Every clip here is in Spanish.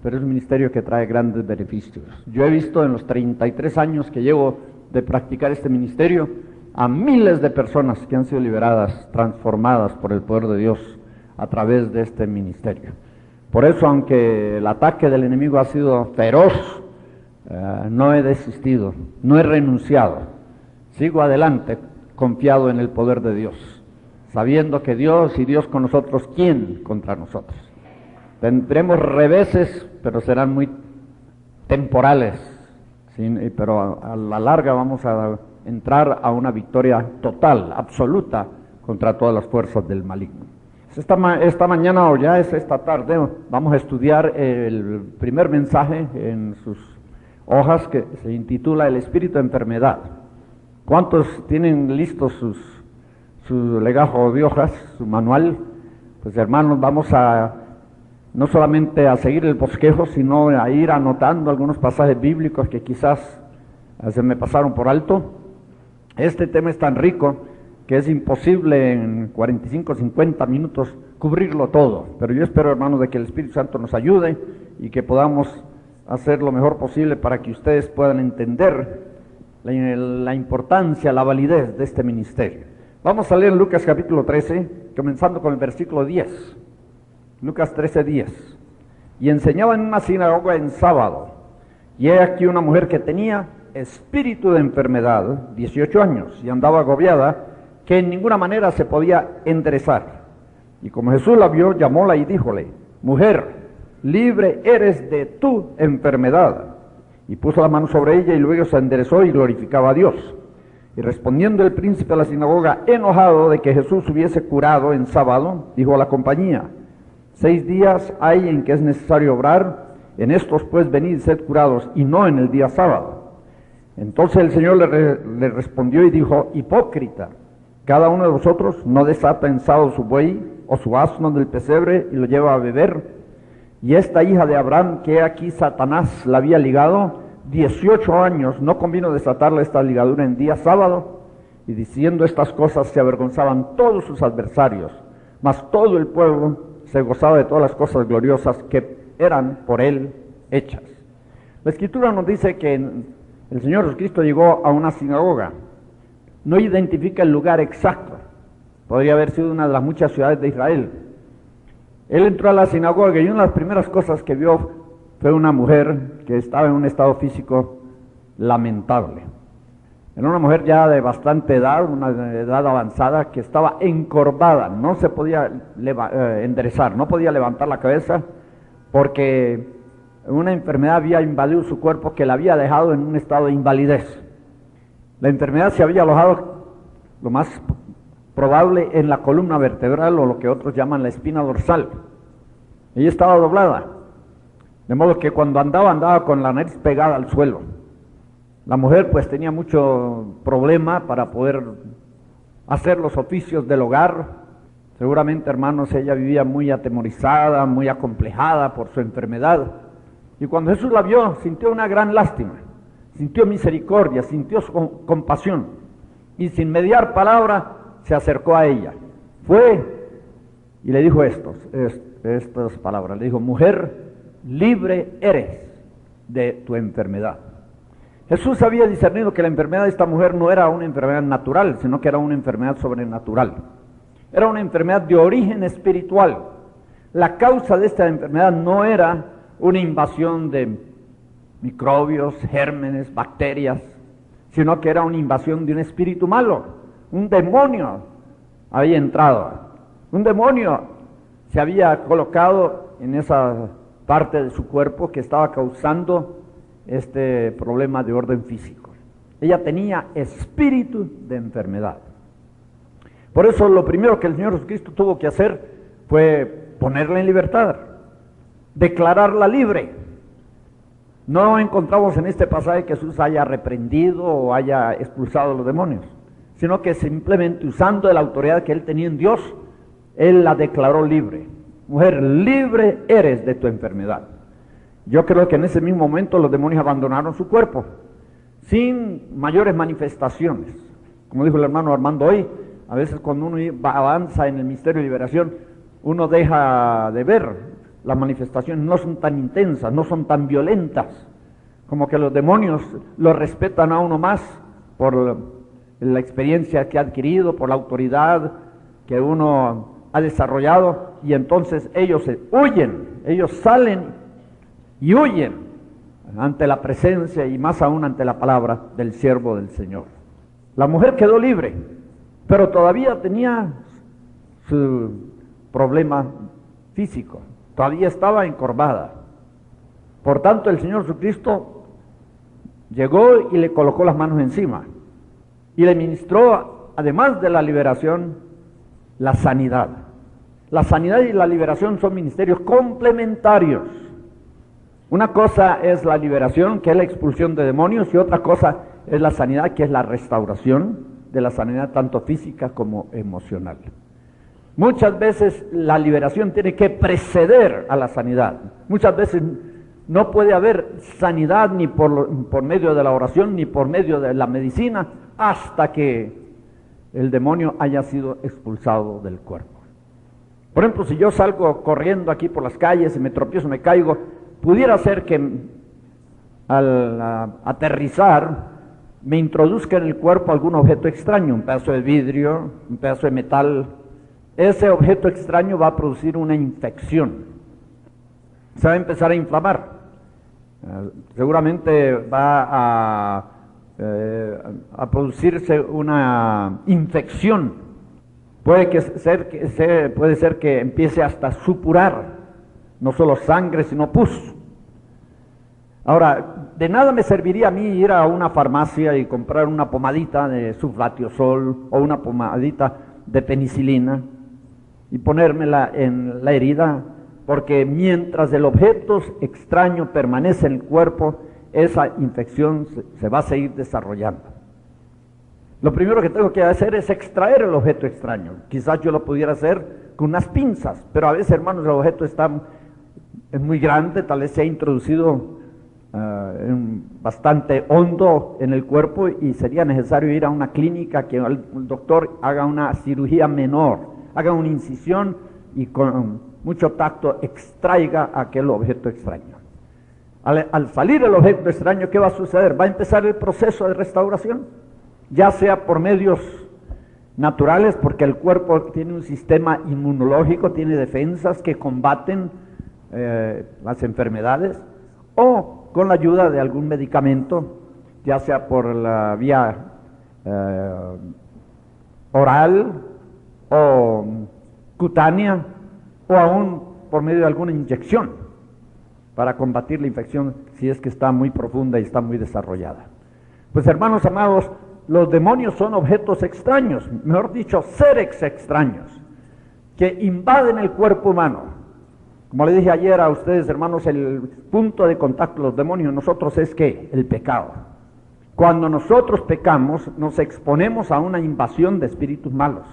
pero es un ministerio que trae grandes beneficios. Yo he visto en los 33 años que llevo de practicar este ministerio a miles de personas que han sido liberadas, transformadas por el poder de Dios a través de este ministerio. Por eso, aunque el ataque del enemigo ha sido feroz, no he desistido, no he renunciado. Sigo adelante, confiado en el poder de Dios, sabiendo que Dios y Dios con nosotros, ¿quién contra nosotros? Tendremos reveses, pero serán muy temporales, ¿sí? Pero a la larga vamos a entrar a una victoria total, absoluta, contra todas las fuerzas del maligno. Esta mañana, o ya es esta tarde, vamos a estudiar el primer mensaje en sus hojas, que se intitula El espíritu de enfermedad. ¿Cuántos tienen listos su legajo de hojas, su manual? Pues hermanos, vamos a no solamente a seguir el bosquejo, sino a ir anotando algunos pasajes bíblicos que quizás se me pasaron por alto. Este tema es tan rico que es imposible en 45 o 50 minutos cubrirlo todo, pero yo espero, hermanos, de que el Espíritu Santo nos ayude y que podamos hacer lo mejor posible para que ustedes puedan entender la importancia, la validez de este ministerio. Vamos a leer Lucas capítulo 13, comenzando con el versículo 10. Lucas 13:10. Y enseñaba en una sinagoga en sábado, y he aquí una mujer que tenía espíritu de enfermedad, 18 años, y andaba agobiada, que en ninguna manera se podía enderezar. Y como Jesús la vio, llamóla y díjole: mujer, libre eres de tu enfermedad. Y puso la mano sobre ella, y luego se enderezó y glorificaba a Dios. Y respondiendo el príncipe de la sinagoga, enojado de que Jesús hubiese curado en sábado, dijo a la compañía: 6 días hay en que es necesario obrar, en estos pues venid y sed curados, y no en el día sábado. Entonces el Señor le respondió y dijo: hipócrita, cada uno de vosotros no desata en sábado su buey o su asno del pesebre y lo lleva a beber. Y esta hija de Abraham, que aquí Satanás la había ligado 18 años, no convino desatarle esta ligadura en día sábado. Y diciendo estas cosas se avergonzaban todos sus adversarios, mas todo el pueblo se gozaba de todas las cosas gloriosas que eran por él hechas. La Escritura nos dice que el Señor Jesucristo llegó a una sinagoga. No identifica el lugar exacto, podría haber sido una de las muchas ciudades de Israel. Él entró a la sinagoga y una de las primeras cosas que vio fue una mujer que estaba en un estado físico lamentable. Era una mujer ya de bastante edad, una edad avanzada, que estaba encorvada, no se podía enderezar, no podía levantar la cabeza, porque una enfermedad había invadido su cuerpo que la había dejado en un estado de invalidez. La enfermedad se había alojado, lo más probable, en la columna vertebral, o lo que otros llaman la espina dorsal. Ella estaba doblada, de modo que cuando andaba con la nariz pegada al suelo. La mujer pues tenía mucho problema para poder hacer los oficios del hogar. Seguramente, hermanos, ella vivía muy atemorizada, muy acomplejada por su enfermedad. Y cuando Jesús la vio, sintió una gran lástima, sintió misericordia, sintió compasión, y sin mediar palabra se acercó a ella. Fue y le dijo estas palabras. Le dijo: mujer, libre eres de tu enfermedad. Jesús había discernido que la enfermedad de esta mujer no era una enfermedad natural, sino que era una enfermedad sobrenatural. Era una enfermedad de origen espiritual. La causa de esta enfermedad no era una invasión de microbios, gérmenes, bacterias, sino que era una invasión de un espíritu malo. Un demonio había entrado. Un demonio se había colocado en esa parte de su cuerpo que estaba causando este problema de orden físico. Ella tenía espíritu de enfermedad. Por eso lo primero que el Señor Jesucristo tuvo que hacer fue ponerla en libertad, declararla libre. No encontramos en este pasaje que Jesús haya reprendido o haya expulsado a los demonios, sino que simplemente, usando la autoridad que él tenía en Dios, él la declaró libre. Mujer, libre eres de tu enfermedad. Yo creo que en ese mismo momento los demonios abandonaron su cuerpo, sin mayores manifestaciones. Como dijo el hermano Armando hoy, a veces cuando uno avanza en el misterio de liberación, uno deja de ver las manifestaciones no son tan intensas, no son tan violentas, como que los demonios lo respetan a uno más por la experiencia que ha adquirido, por la autoridad que uno ha desarrollado, y entonces ellos huyen, ellos salen y huyen ante la presencia y más aún ante la palabra del siervo del Señor. La mujer quedó libre, pero todavía tenía su problema físico, todavía estaba encorvada. Por tanto, el Señor Jesucristo llegó y le colocó las manos encima y le ministró, además de la liberación, la sanidad. La sanidad y la liberación son ministerios complementarios. Una cosa es la liberación, que es la expulsión de demonios, y otra cosa es la sanidad, que es la restauración de la sanidad tanto física como emocional. Muchas veces la liberación tiene que preceder a la sanidad. Muchas veces no puede haber sanidad ni por medio de la oración ni por medio de la medicina hasta que el demonio haya sido expulsado del cuerpo. Por ejemplo, si yo salgo corriendo aquí por las calles y me tropiezo, me caigo, pudiera ser que al aterrizar me introduzca en el cuerpo algún objeto extraño, un pedazo de vidrio, un pedazo de metal. Ese objeto extraño va a producir una infección, se va a empezar a inflamar, seguramente va a producirse una infección, puede ser que empiece hasta a supurar, no solo sangre sino pus. Ahora, de nada me serviría a mí ir a una farmacia y comprar una pomadita de sulfatiosol o una pomadita de penicilina y ponérmela en la herida, porque mientras el objeto extraño permanece en el cuerpo, esa infección se va a seguir desarrollando. Lo primero que tengo que hacer es extraer el objeto extraño. Quizás yo lo pudiera hacer con unas pinzas, pero a veces, hermanos, el objeto es muy grande, tal vez se ha introducido bastante hondo en el cuerpo y sería necesario ir a una clínica que el doctor haga una cirugía menor, haga una incisión y con mucho tacto extraiga aquel objeto extraño. Al salir el objeto extraño, ¿qué va a suceder? Va a empezar el proceso de restauración, ya sea por medios naturales, porque el cuerpo tiene un sistema inmunológico, tiene defensas que combaten las enfermedades, o con la ayuda de algún medicamento, ya sea por la vía oral o cutánea, o aún por medio de alguna inyección para combatir la infección si es que está muy profunda y está muy desarrollada. Pues, hermanos amados, los demonios son objetos extraños, mejor dicho, seres extraños, que invaden el cuerpo humano. Como le dije ayer a ustedes, hermanos, el punto de contacto de los demonios nosotros es ¿qué? El pecado. Cuando nosotros pecamos, nos exponemos a una invasión de espíritus malos.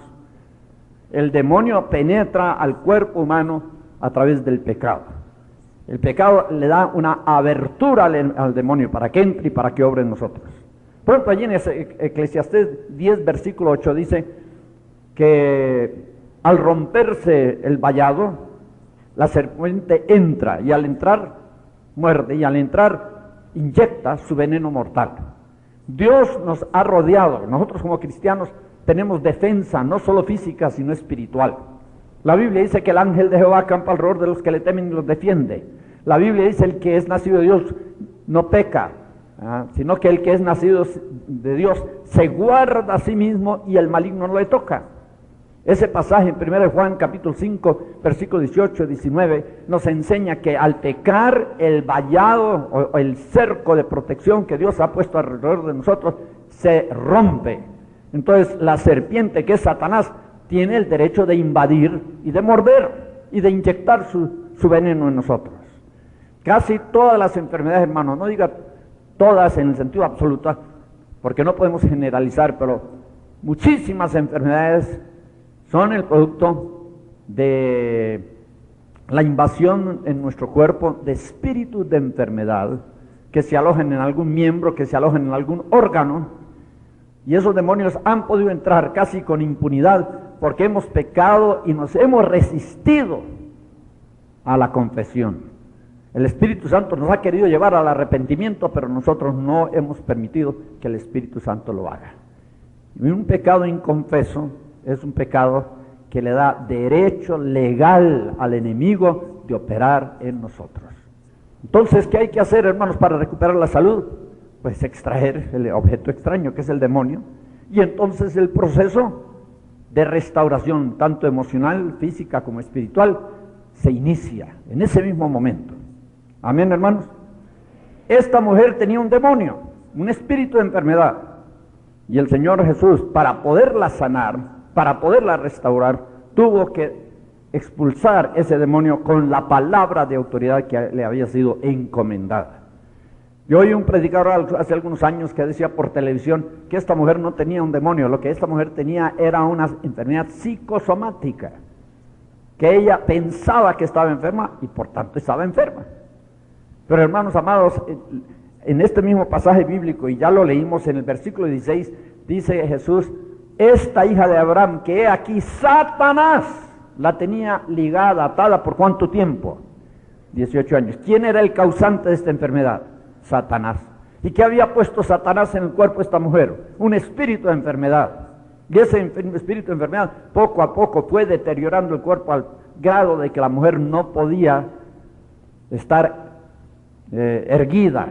El demonio penetra al cuerpo humano a través del pecado. El pecado le da una abertura al demonio para que entre y para que obre en nosotros. Por ejemplo, allí en Eclesiastés 10, versículo 8 dice que al romperse el vallado, la serpiente entra, y al entrar muerde, y al entrar inyecta su veneno mortal. Dios nos ha rodeado. Nosotros como cristianos tenemos defensa, no solo física, sino espiritual. La Biblia dice que el ángel de Jehová acampa alrededor de los que le temen y los defiende. La Biblia dice: el que es nacido de Dios no peca, sino que el que es nacido de Dios se guarda a sí mismo y el maligno no le toca. Ese pasaje en 1 Juan capítulo 5, versículos 18 y 19 nos enseña que al pecar, el vallado o el cerco de protección que Dios ha puesto alrededor de nosotros se rompe. Entonces la serpiente, que es Satanás, tiene el derecho de invadir y de morder y de inyectar su veneno en nosotros. Casi todas las enfermedades, hermanos, no diga todas en el sentido absoluto, porque no podemos generalizar, pero muchísimas enfermedades son el producto de la invasión en nuestro cuerpo de espíritus de enfermedad que se alojan en algún miembro, que se alojan en algún órgano, y esos demonios han podido entrar casi con impunidad porque hemos pecado y nos hemos resistido a la confesión. El Espíritu Santo nos ha querido llevar al arrepentimiento, pero nosotros no hemos permitido que el Espíritu Santo lo haga. Y un pecado inconfeso es un pecado que le da derecho legal al enemigo de operar en nosotros. Entonces, ¿qué hay que hacer, hermanos, para recuperar la salud? Pues extraer el objeto extraño, que es el demonio, y entonces el proceso de restauración, tanto emocional, física como espiritual, se inicia en ese mismo momento. Amén, hermanos. Esta mujer tenía un demonio, un espíritu de enfermedad, y el Señor Jesús, para poderla sanar, para poderla restaurar, tuvo que expulsar ese demonio con la palabra de autoridad que le había sido encomendada. Yo oí un predicador hace algunos años que decía por televisión que esta mujer no tenía un demonio, lo que esta mujer tenía era una enfermedad psicosomática, que ella pensaba que estaba enferma y por tanto estaba enferma. Pero hermanos amados, en este mismo pasaje bíblico, y ya lo leímos en el versículo 16, dice Jesús: esta hija de Abraham, que he aquí Satanás la tenía ligada, atada, ¿por cuánto tiempo? 18 años. ¿Quién era el causante de esta enfermedad? Satanás. ¿Y qué había puesto Satanás en el cuerpo de esta mujer? Un espíritu de enfermedad. Y ese espíritu de enfermedad poco a poco fue deteriorando el cuerpo al grado de que la mujer no podía estar erguida,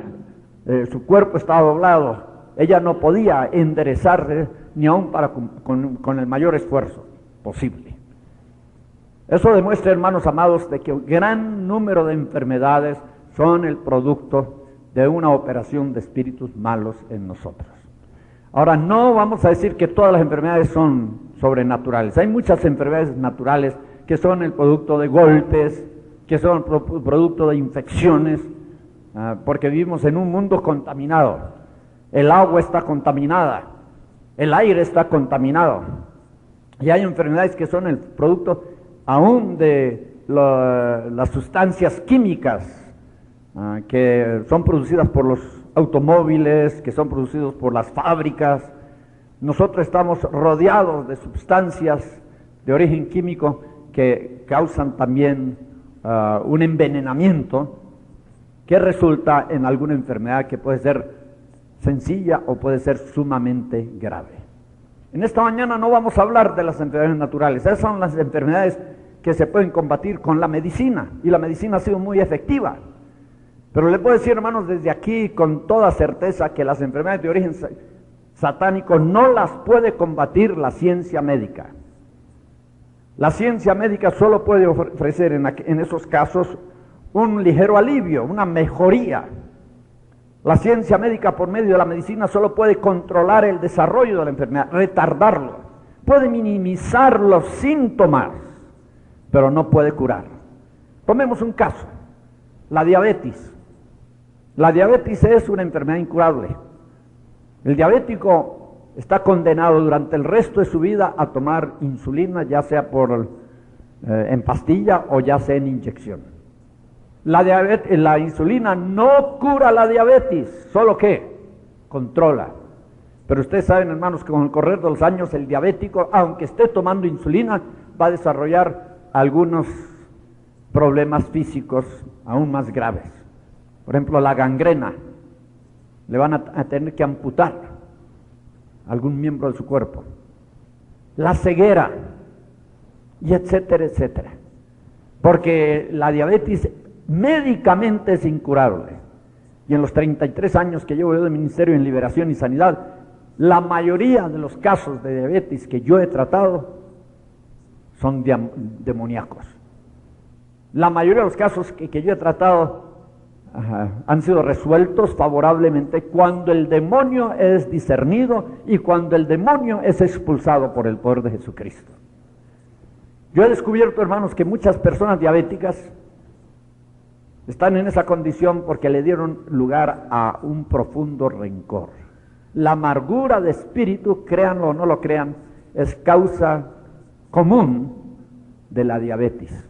su cuerpo estaba doblado, ella no podía enderezarse ni aún con el mayor esfuerzo posible. Eso demuestra, hermanos amados, de que un gran número de enfermedades son el producto de una operación de espíritus malos en nosotros. Ahora, no vamos a decir que todas las enfermedades son sobrenaturales. Hay muchas enfermedades naturales que son el producto de golpes, que son producto de infecciones, porque vivimos en un mundo contaminado. El agua está contaminada, el aire está contaminado, y hay enfermedades que son el producto aún de las sustancias químicas que son producidas por los automóviles, que son producidos por las fábricas. Nosotros estamos rodeados de sustancias de origen químico que causan también un envenenamiento que resulta en alguna enfermedad que puede ser sencilla o puede ser sumamente grave. En esta mañana no vamos a hablar de las enfermedades naturales. Esas son las enfermedades que se pueden combatir con la medicina, y la medicina ha sido muy efectiva. Pero le puedo decir, hermanos, desde aquí con toda certeza que las enfermedades de origen satánico no las puede combatir la ciencia médica. La ciencia médica solo puede ofrecer en esos casos un ligero alivio, una mejoría. La ciencia médica, por medio de la medicina, solo puede controlar el desarrollo de la enfermedad, retardarlo, puede minimizar los síntomas, pero no puede curar. Tomemos un caso: la diabetes. La diabetes es una enfermedad incurable. El diabético está condenado durante el resto de su vida a tomar insulina, ya sea en pastilla o ya sea en inyección. La insulina no cura la diabetes, ¿solo qué? Controla. Pero ustedes saben, hermanos, que con el correr de los años el diabético, aunque esté tomando insulina, va a desarrollar algunos problemas físicos aún más graves. Por ejemplo, la gangrena. Le van a tener que amputar algún miembro de su cuerpo. La ceguera, y etcétera, etcétera. Porque la diabetes médicamente es incurable. Y en los 33 años que llevo yo de ministerio en liberación y sanidad, la mayoría de los casos de diabetes que yo he tratado son demoníacos. La mayoría de los casos que yo he tratado han sido resueltos favorablemente cuando el demonio es discernido y cuando el demonio es expulsado por el poder de Jesucristo. Yo he descubierto, hermanos, que muchas personas diabéticas están en esa condición porque le dieron lugar a un profundo rencor. La amargura de espíritu, créanlo o no lo crean, es causa común de la diabetes.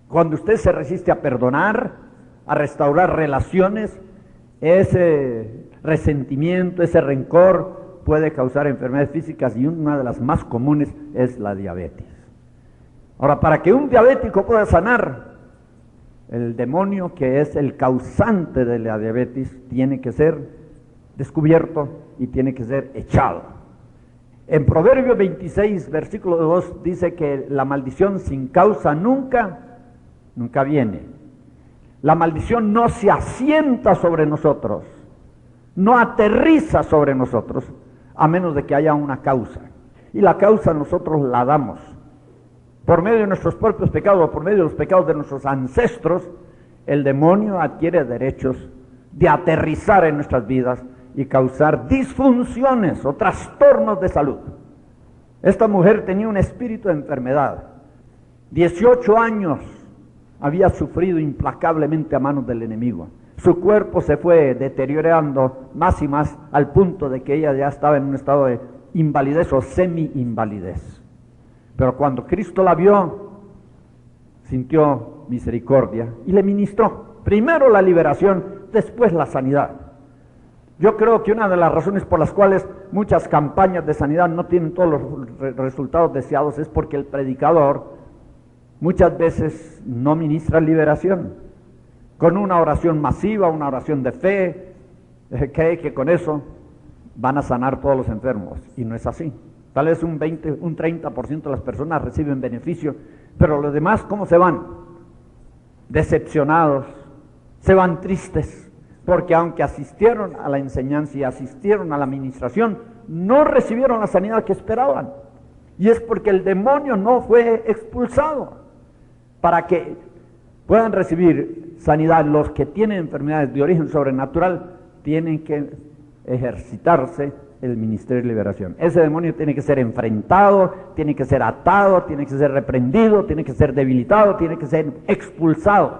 Cuando usted se resiste a perdonar, a restaurar relaciones, ese resentimiento, ese rencor puede causar enfermedades físicas, y una de las más comunes es la diabetes. Ahora, para que un diabético pueda sanar, El demonio, que es el causante de la diabetes, tiene que ser descubierto y tiene que ser echado. En Proverbios 26, versículo 2, dice que la maldición sin causa nunca viene. La maldición no se asienta sobre nosotros, no aterriza sobre nosotros, a menos de que haya una causa. Y la causa nosotros la damos. Por medio de nuestros propios pecados o por medio de los pecados de nuestros ancestros, el demonio adquiere derechos de aterrizar en nuestras vidas y causar disfunciones o trastornos de salud. Esta mujer tenía un espíritu de enfermedad. 18 años había sufrido implacablemente a manos del enemigo. Su cuerpo se fue deteriorando más y más al punto de que ella ya estaba en un estado de invalidez o semi-invalidez. Pero cuando Cristo la vio, sintió misericordia y le ministró. Primero la liberación, después la sanidad. Yo creo que una de las razones por las cuales muchas campañas de sanidad no tienen todos los resultados deseados es porque el predicador muchas veces no ministra liberación. Con una oración masiva, una oración de fe, cree que con eso van a sanar todos los enfermos, y no es así. Tal vez un 30% de las personas reciben beneficio, pero los demás, ¿cómo se van? Decepcionados, se van tristes, porque aunque asistieron a la enseñanza y asistieron a la administración, no recibieron la sanidad que esperaban. Y es porque el demonio no fue expulsado. Para que puedan recibir sanidad, los que tienen enfermedades de origen sobrenatural tienen que ejercitarse el ministerio de liberación. Ese demonio tiene que ser enfrentado, tiene que ser atado, tiene que ser reprendido, tiene que ser debilitado, tiene que ser expulsado.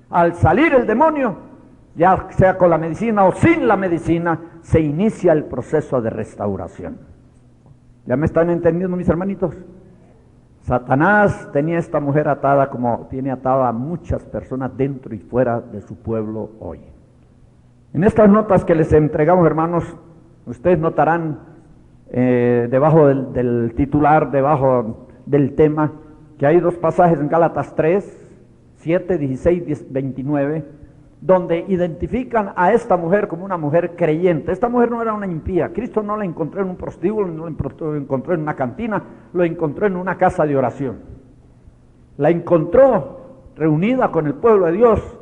Al salir el demonio, ya sea con la medicina o sin la medicina, se inicia el proceso de restauración. ¿Ya me están entendiendo, mis hermanitos? Satanás tenía a esta mujer atada como tiene atada a muchas personas dentro y fuera de su pueblo hoy. En estas notas que les entregamos, hermanos, ustedes notarán debajo del titular, debajo del tema, que hay dos pasajes en Gálatas 3, 7, 16, 29, donde identifican a esta mujer como una mujer creyente. Esta mujer no era una impía. Cristo no la encontró en un prostíbulo, no la encontró en una cantina, lo encontró en una casa de oración. La encontró reunida con el pueblo de Dios,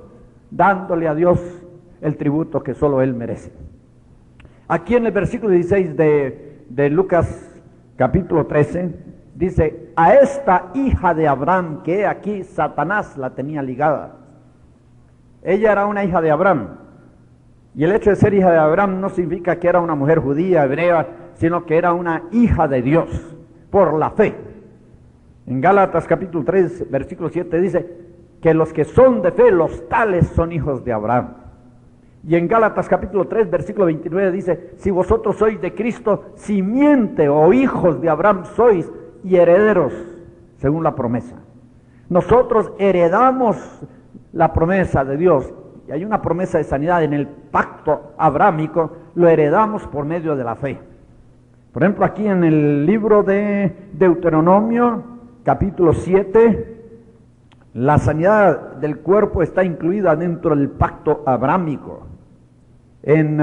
dándole a Dios el tributo que solo Él merece. Aquí en el versículo 16 de Lucas capítulo 13, dice: a esta hija de Abraham, que aquí Satanás la tenía ligada. Ella era una hija de Abraham, y el hecho de ser hija de Abraham no significa que era una mujer judía, hebrea, sino que era una hija de Dios, por la fe. En Gálatas capítulo 3, versículo 7 dice que los que son de fe, los tales son hijos de Abraham. Y en Gálatas capítulo 3, versículo 29 dice: si vosotros sois de Cristo, simiente o hijos de Abraham sois, y herederos, según la promesa. Nosotros heredamos la promesa de Dios, y hay una promesa de sanidad en el pacto abrámico, lo heredamos por medio de la fe. Por ejemplo, aquí en el libro de Deuteronomio, capítulo 7, la sanidad del cuerpo está incluida dentro del pacto abrámico. En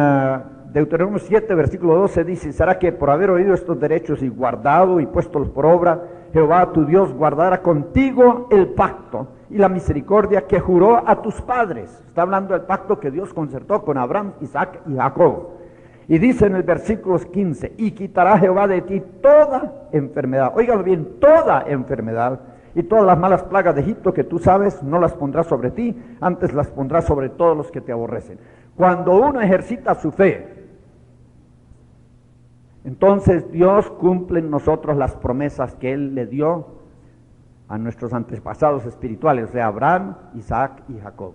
Deuteronomio 7, versículo 12 dice: será que por haber oído estos derechos y guardado y puestos por obra, Jehová tu Dios guardará contigo el pacto y la misericordia que juró a tus padres. Está hablando del pacto que Dios concertó con Abraham, Isaac y Jacob. Y dice en el versículo 15: y quitará Jehová de ti toda enfermedad. Óigalo bien, toda enfermedad. Y todas las malas plagas de Egipto que tú sabes, no las pondrá sobre ti, antes las pondrá sobre todos los que te aborrecen. Cuando uno ejercita su fe, entonces Dios cumple en nosotros las promesas que Él le dio a nuestros antepasados espirituales, o sea, Abraham, Isaac y Jacob.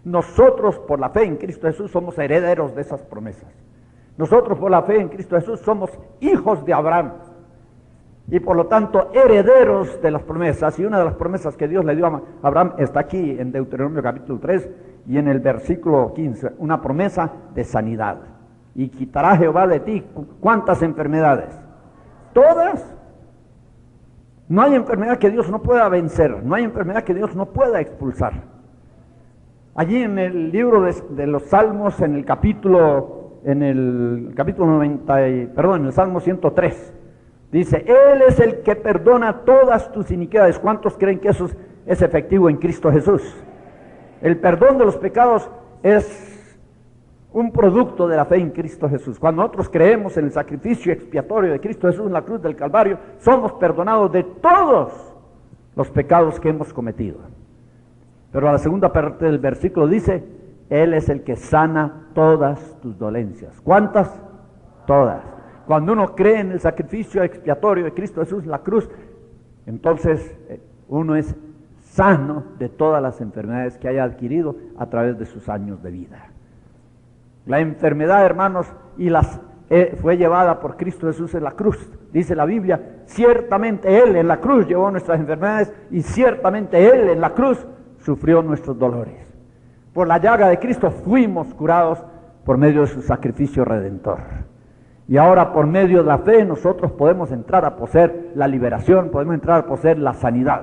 Nosotros, por la fe en Cristo Jesús, somos herederos de esas promesas. Nosotros, por la fe en Cristo Jesús, somos hijos de Abraham. Y por lo tanto, herederos de las promesas. Y una de las promesas que Dios le dio a Abraham está aquí en Deuteronomio capítulo 3 y en el versículo 15. Una promesa de sanidad. Y quitará Jehová de ti, ¿cuántas enfermedades? Todas. No hay enfermedad que Dios no pueda vencer. No hay enfermedad que Dios no pueda expulsar. Allí en el libro de los Salmos, en el capítulo 90, en el Salmo 103, dice, Él es el que perdona todas tus iniquidades. ¿Cuántos creen que eso es efectivo en Cristo Jesús? El perdón de los pecados es un producto de la fe en Cristo Jesús. Cuando nosotros creemos en el sacrificio expiatorio de Cristo Jesús en la cruz del Calvario, somos perdonados de todos los pecados que hemos cometido. Pero a la segunda parte del versículo dice, Él es el que sana todas tus dolencias. ¿Cuántas? Todas. Cuando uno cree en el sacrificio expiatorio de Cristo Jesús en la cruz, entonces uno es sano de todas las enfermedades que haya adquirido a través de sus años de vida. La enfermedad, hermanos, fue llevada por Cristo Jesús en la cruz. Dice la Biblia, ciertamente Él en la cruz llevó nuestras enfermedades y ciertamente Él en la cruz sufrió nuestros dolores. Por la llaga de Cristo fuimos curados por medio de su sacrificio redentor. Y ahora por medio de la fe nosotros podemos entrar a poseer la liberación, podemos entrar a poseer la sanidad.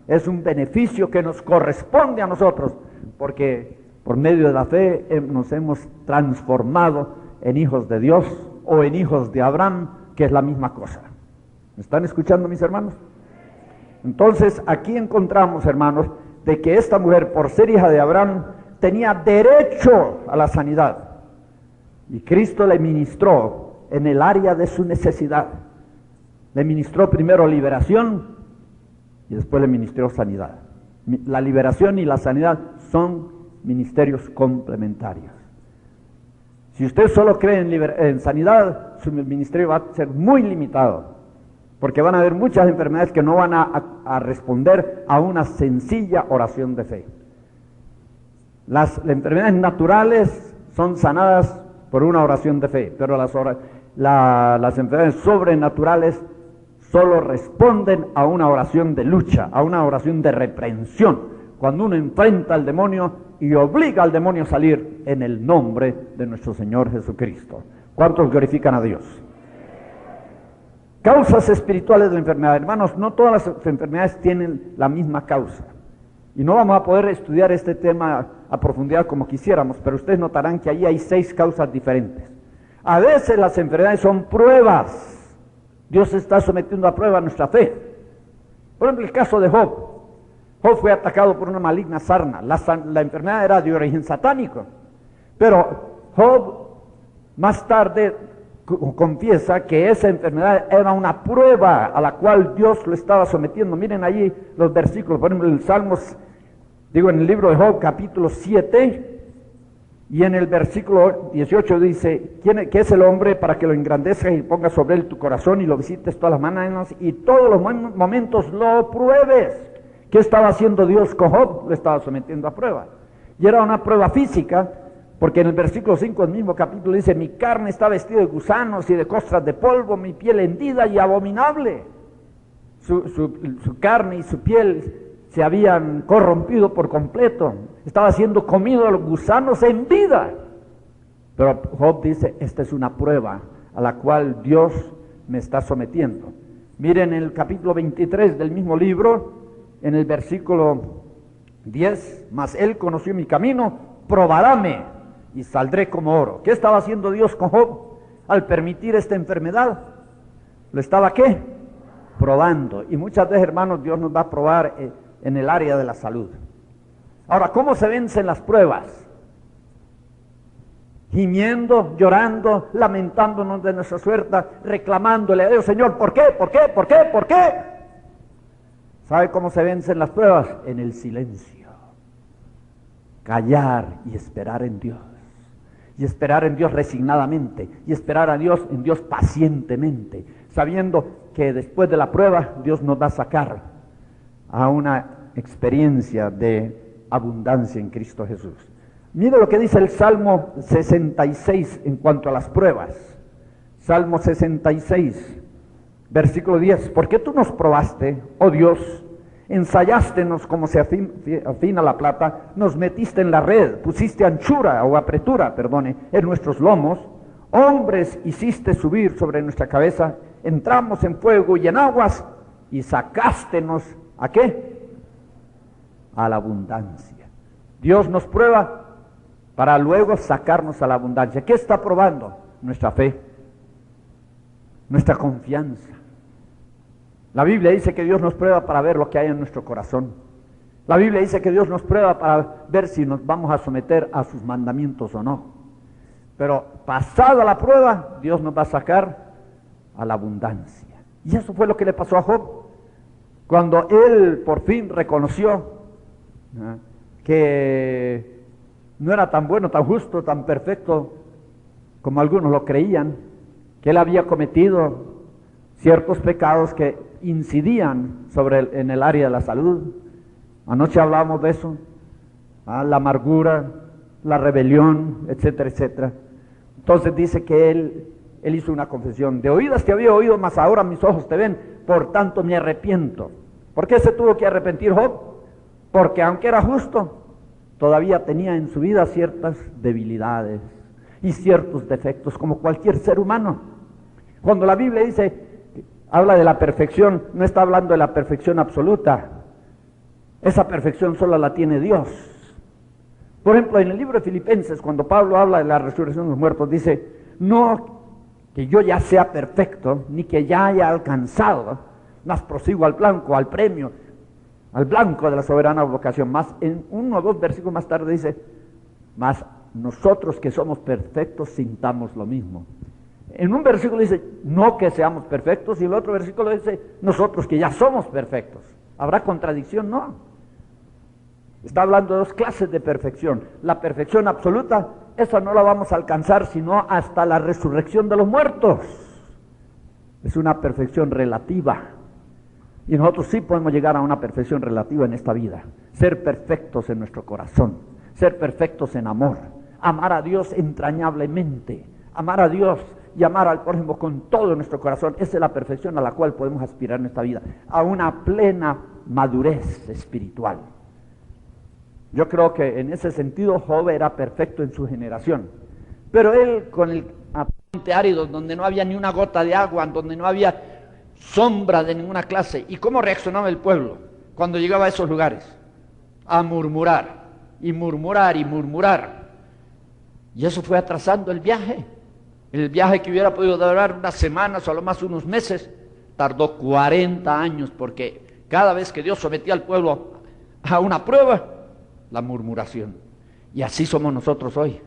Es un beneficio que nos corresponde a nosotros, porque por medio de la fe nos hemos transformado en hijos de Dios o en hijos de Abraham, que es la misma cosa. ¿Me están escuchando, mis hermanos? Entonces aquí encontramos, hermanos, de que esta mujer, por ser hija de Abraham, tenía derecho a la sanidad. Y Cristo le ministró en el área de su necesidad. Le ministró primero liberación y después le ministró sanidad. La liberación y la sanidad son ministerios complementarios. Si usted solo cree en sanidad, su ministerio va a ser muy limitado, porque van a haber muchas enfermedades que no van a responder a una sencilla oración de fe. Las enfermedades naturales son sanadas por una oración de fe, pero las enfermedades sobrenaturales solo responden a una oración de lucha, a una oración de reprensión, cuando uno enfrenta al demonio y obliga al demonio a salir en el nombre de nuestro Señor Jesucristo. ¿Cuántos glorifican a Dios? Causas espirituales de la enfermedad. Hermanos, no todas las enfermedades tienen la misma causa. Y no vamos a poder estudiar este tema a profundidad como quisiéramos, pero ustedes notarán que ahí hay 6 causas diferentes. A veces las enfermedades son pruebas. Dios está sometiendo a prueba nuestra fe. Por ejemplo, el caso de Job. Job fue atacado por una maligna sarna. La enfermedad era de origen satánico. Pero Job más tarde confiesa que esa enfermedad era una prueba a la cual Dios lo estaba sometiendo. Miren allí los versículos, por ejemplo, en el libro de Job, capítulo 7, y en el versículo 18 dice, ¿qué es el hombre para que lo engrandezcas y pongas sobre él tu corazón y lo visites todas las mañanas y todos los momentos lo pruebes? ¿Qué estaba haciendo Dios con Job? Lo estaba sometiendo a prueba. Y era una prueba física, porque en el versículo 5 del mismo capítulo dice, mi carne está vestida de gusanos y de costras de polvo, mi piel hendida y abominable. Su carne y su piel se habían corrompido por completo. Estaba siendo comido a los gusanos en vida. Pero Job dice, esta es una prueba a la cual Dios me está sometiendo. Miren el capítulo 23 del mismo libro, en el versículo 10, mas él conoció mi camino, probaráme y saldré como oro. ¿Qué estaba haciendo Dios con Job al permitir esta enfermedad? ¿Lo estaba qué? Probando. Y muchas veces, hermanos, Dios nos va a probar en el área de la salud. Ahora, ¿cómo se vencen las pruebas? Gimiendo, llorando, lamentándonos de nuestra suerte, reclamándole a Dios, Señor, ¿por qué? ¿Por qué? ¿Por qué? ¿Por qué? ¿Sabe cómo se vencen las pruebas? En el silencio. Callar y esperar en Dios. Y esperar en Dios resignadamente. Y esperar a Dios en Dios pacientemente. Sabiendo que después de la prueba Dios nos va a sacar a una experiencia de abundancia en Cristo Jesús. Mire lo que dice el Salmo 66 en cuanto a las pruebas. Salmo 66. Versículo 10, ¿por qué tú nos probaste, oh Dios? Ensayastenos como se afina la plata, nos metiste en la red, pusiste anchura o apretura, en nuestros lomos, hombres hiciste subir sobre nuestra cabeza, entramos en fuego y en aguas, y sacástenos, ¿a qué? A la abundancia. Dios nos prueba para luego sacarnos a la abundancia. ¿Qué está probando? Nuestra fe, nuestra confianza. La Biblia dice que Dios nos prueba para ver lo que hay en nuestro corazón. La Biblia dice que Dios nos prueba para ver si nos vamos a someter a sus mandamientos o no. Pero pasada la prueba, Dios nos va a sacar a la abundancia. Y eso fue lo que le pasó a Job. Cuando él por fin reconoció que no era tan bueno, tan justo, tan perfecto como algunos lo creían, que él había cometido ciertos pecados que incidían en el área de la salud. Anoche hablábamos de eso, la amargura, la rebelión, etcétera, etcétera. Entonces dice que él hizo una confesión: de oídas te había oído, mas ahora mis ojos te ven, por tanto me arrepiento. ¿Por qué se tuvo que arrepentir Job? Porque aunque era justo, todavía tenía en su vida ciertas debilidades y ciertos defectos, como cualquier ser humano. Cuando la Biblia habla de la perfección, no está hablando de la perfección absoluta. Esa perfección solo la tiene Dios. Por ejemplo, en el libro de Filipenses, cuando Pablo habla de la resurrección de los muertos, dice: no que yo ya sea perfecto, ni que ya haya alcanzado, mas prosigo al blanco, al premio, al blanco de la soberana vocación. Más en 1 o 2 versículos más tarde dice: mas nosotros que somos perfectos sintamos lo mismo. En un versículo dice: no que seamos perfectos, y en el otro versículo dice: nosotros que ya somos perfectos. ¿Habrá contradicción? No. Está hablando de 2 clases de perfección. La perfección absoluta, esa no la vamos a alcanzar sino hasta la resurrección de los muertos. Es una perfección relativa. Y nosotros sí podemos llegar a una perfección relativa en esta vida. Ser perfectos en nuestro corazón, ser perfectos en amor, amar a Dios entrañablemente, amar a Dios y amar al prójimo con todo nuestro corazón. Esa es la perfección a la cual podemos aspirar en esta vida, a una plena madurez espiritual. Yo creo que en ese sentido Job era perfecto en su generación, pero él con el ambiente árido, donde no había ni una gota de agua, donde no había sombra de ninguna clase. ¿Y cómo reaccionaba el pueblo cuando llegaba a esos lugares? A murmurar, y murmurar, y murmurar. Y eso fue atrasando el viaje. El viaje que hubiera podido durar unas semanas o a lo más unos meses, tardó 40 años, porque cada vez que Dios sometía al pueblo a una prueba, la murmuración. Y así somos nosotros hoy.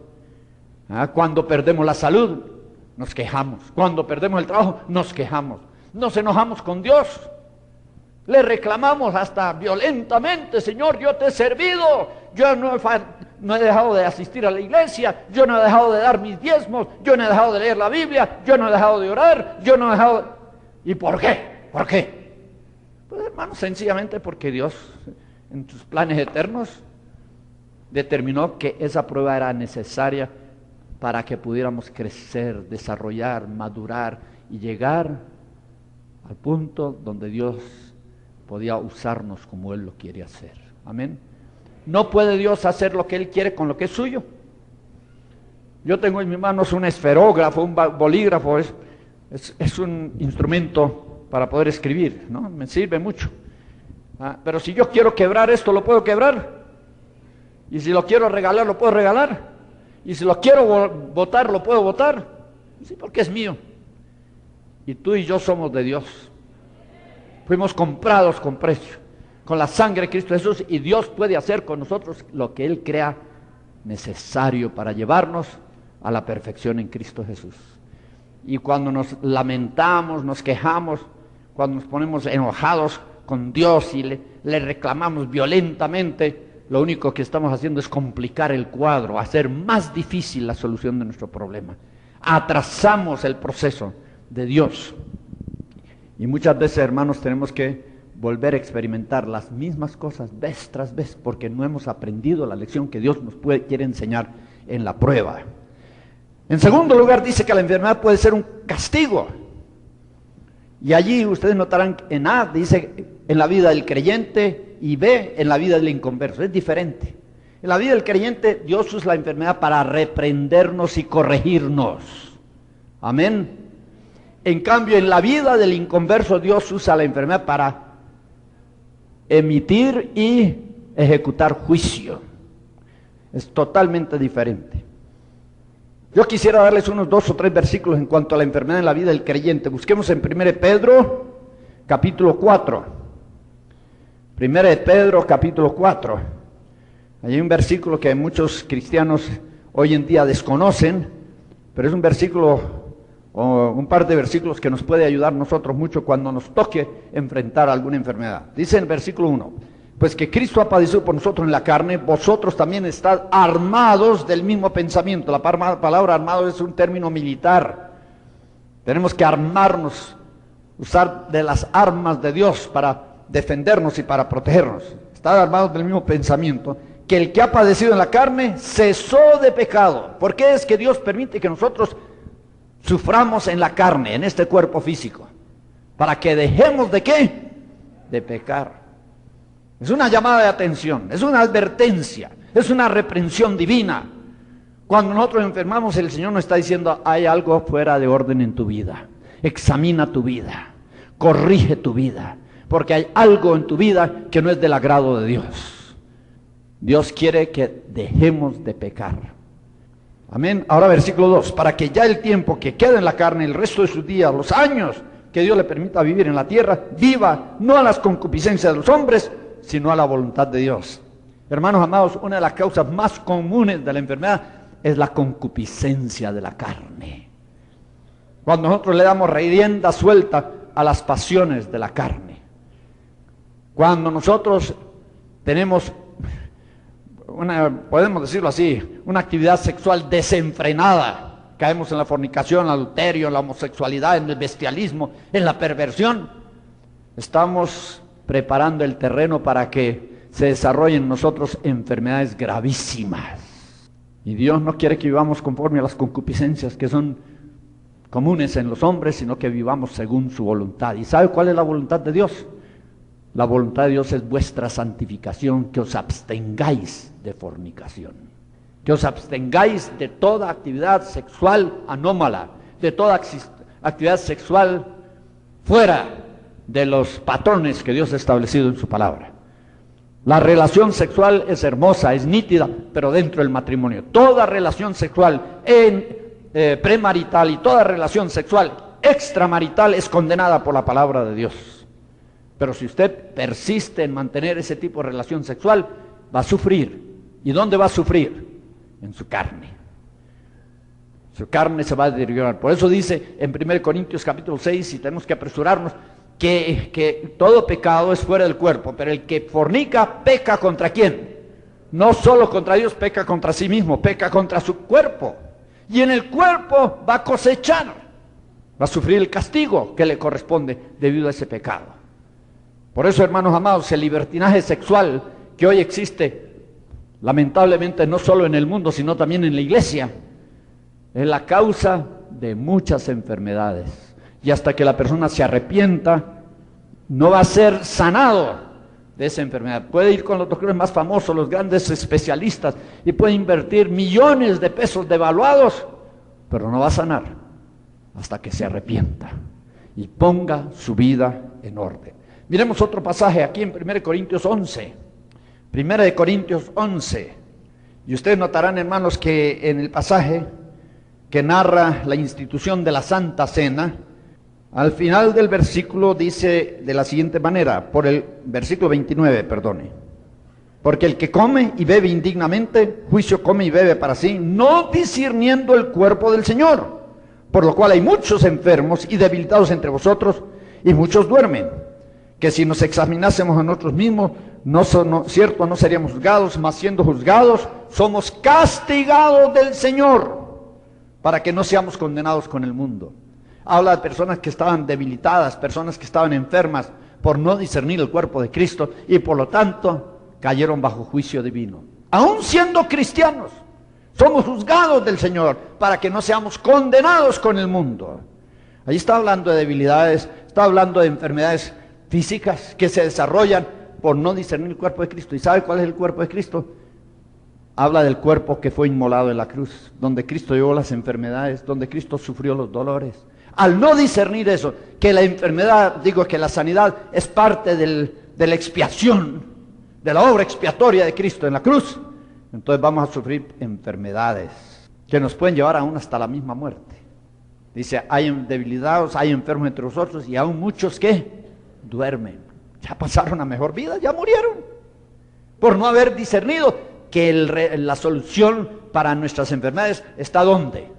Cuando perdemos la salud, nos quejamos. Cuando perdemos el trabajo, nos quejamos. Nos enojamos con Dios. Le reclamamos hasta violentamente: Señor, yo te he servido. Yo no he dejado de asistir a la iglesia. Yo no he dejado de dar mis diezmos. Yo no he dejado de leer la Biblia. Yo no he dejado de orar. Yo no he dejado de... ¿Y por qué? ¿Por qué? Pues, hermanos, sencillamente porque Dios, en sus planes eternos, determinó que esa prueba era necesaria para que pudiéramos crecer, desarrollar, madurar y llegar al punto donde Dios podía usarnos como Él lo quiere hacer. Amén. No puede Dios hacer lo que Él quiere con lo que es suyo. Yo tengo en mis manos un esferógrafo, un bolígrafo, es un instrumento para poder escribir, ¿no? Me sirve mucho. Pero si yo quiero quebrar esto, ¿lo puedo quebrar? Y si lo quiero regalar, ¿lo puedo regalar? Y si lo quiero botar, ¿lo puedo botar? Sí, porque es mío. Y tú y yo somos de Dios. Fuimos comprados con precio, con la sangre de Cristo Jesús, y Dios puede hacer con nosotros lo que Él crea necesario para llevarnos a la perfección en Cristo Jesús. Y cuando nos lamentamos, nos quejamos, cuando nos ponemos enojados con Dios y le reclamamos violentamente, lo único que estamos haciendo es complicar el cuadro, hacer más difícil la solución de nuestro problema. Atrasamos el proceso de Dios. Y muchas veces, hermanos, tenemos que volver a experimentar las mismas cosas vez tras vez, porque no hemos aprendido la lección que Dios nos quiere enseñar en la prueba. En segundo lugar, dice que la enfermedad puede ser un castigo. Y allí ustedes notarán en A, dice en la vida del creyente, y B, en la vida del inconverso. Es diferente. En la vida del creyente, Dios usa la enfermedad para reprendernos y corregirnos. Amén. En cambio, en la vida del inconverso, Dios usa la enfermedad para emitir y ejecutar juicio. Es totalmente diferente. Yo quisiera darles unos 2 o 3 versículos en cuanto a la enfermedad en la vida del creyente. Busquemos en 1 Pedro, capítulo 4. 1 Pedro, capítulo 4. Hay un versículo que muchos cristianos hoy en día desconocen, pero es un versículo, o un par de versículos que nos puede ayudar nosotros mucho cuando nos toque enfrentar alguna enfermedad. Dice en el versículo 1, pues que Cristo ha padecido por nosotros en la carne, vosotros también estad armados del mismo pensamiento. La palabra armado es un término militar. Tenemos que armarnos, usar de las armas de Dios para defendernos y para protegernos. Estad armados del mismo pensamiento, que el que ha padecido en la carne cesó de pecado. ¿Por qué es que Dios permite que nosotros suframos en la carne, en este cuerpo físico? Para que dejemos ¿de qué? De pecar. Es una llamada de atención, es una advertencia, es una reprensión divina. Cuando nosotros enfermamos, el Señor nos está diciendo, hay algo fuera de orden en tu vida. Examina tu vida, corrige tu vida, porque hay algo en tu vida que no es del agrado de Dios. Dios quiere que dejemos de pecar. Amén. Ahora versículo 2, para que ya el tiempo que queda en la carne, el resto de sus días, los años que Dios le permita vivir en la tierra, viva no a las concupiscencias de los hombres, sino a la voluntad de Dios. Hermanos amados, una de las causas más comunes de la enfermedad es la concupiscencia de la carne. Cuando nosotros le damos rienda suelta a las pasiones de la carne. Cuando nosotros tenemos podemos decirlo así, una actividad sexual desenfrenada, caemos en la fornicación, el adulterio, en la homosexualidad, en el bestialismo, en la perversión, estamos preparando el terreno para que se desarrollen en nosotros enfermedades gravísimas. Y Dios no quiere que vivamos conforme a las concupiscencias que son comunes en los hombres, sino que vivamos según su voluntad. ¿Y sabe cuál es la voluntad de Dios? La voluntad de Dios es vuestra santificación, que os abstengáis de fornicación, que os abstengáis de toda actividad sexual anómala, de toda actividad sexual fuera de los patrones que Dios ha establecido en su palabra. La relación sexual es hermosa, es nítida, pero dentro del matrimonio. Toda relación sexual premarital y toda relación sexual extramarital es condenada por la palabra de Dios. Pero si usted persiste en mantener ese tipo de relación sexual, va a sufrir. ¿Y dónde va a sufrir? En su carne. Su carne se va a deteriorar. Por eso dice en 1 Corintios capítulo 6, y tenemos que apresurarnos, que todo pecado es fuera del cuerpo, pero el que fornica peca ¿contra quién? No solo contra Dios, peca contra sí mismo, peca contra su cuerpo. Y en el cuerpo va a cosechar, va a sufrir el castigo que le corresponde debido a ese pecado. Por eso, hermanos amados, el libertinaje sexual que hoy existe, lamentablemente no solo en el mundo, sino también en la iglesia, es la causa de muchas enfermedades. Y hasta que la persona se arrepienta, no va a ser sanado de esa enfermedad. Puede ir con los doctores más famosos, los grandes especialistas, y puede invertir millones de pesos devaluados, pero no va a sanar hasta que se arrepienta y ponga su vida en orden. Miremos otro pasaje aquí en 1 Corintios 11. 1 Corintios 11. Y ustedes notarán, hermanos, que en el pasaje que narra la institución de la Santa Cena, al final del versículo dice de la siguiente manera, por el versículo 29, perdone. Porque el que come y bebe indignamente, juicio come y bebe para sí, no discerniendo el cuerpo del Señor. Por lo cual hay muchos enfermos y debilitados entre vosotros, y muchos duermen. Que si nos examinásemos a nosotros mismos, cierto, no seríamos juzgados, mas siendo juzgados, somos castigados del Señor, para que no seamos condenados con el mundo. Habla de personas que estaban debilitadas, personas que estaban enfermas por no discernir el cuerpo de Cristo y por lo tanto cayeron bajo juicio divino. Aún siendo cristianos, somos juzgados del Señor para que no seamos condenados con el mundo. Allí está hablando de debilidades, está hablando de enfermedades físicas que se desarrollan por no discernir el cuerpo de Cristo. ¿Y sabe cuál es el cuerpo de Cristo? Habla del cuerpo que fue inmolado en la cruz, donde Cristo llevó las enfermedades, donde Cristo sufrió los dolores. Al no discernir eso, que la enfermedad, que la sanidad es parte de la expiación, de la obra expiatoria de Cristo en la cruz, entonces vamos a sufrir enfermedades que nos pueden llevar aún hasta la misma muerte. Dice, hay debilitados, hay enfermos entre nosotros y aún muchos que duermen. Ya pasaron a mejor vida, ya murieron. Por no haber discernido que la solución para nuestras enfermedades está ¿dónde?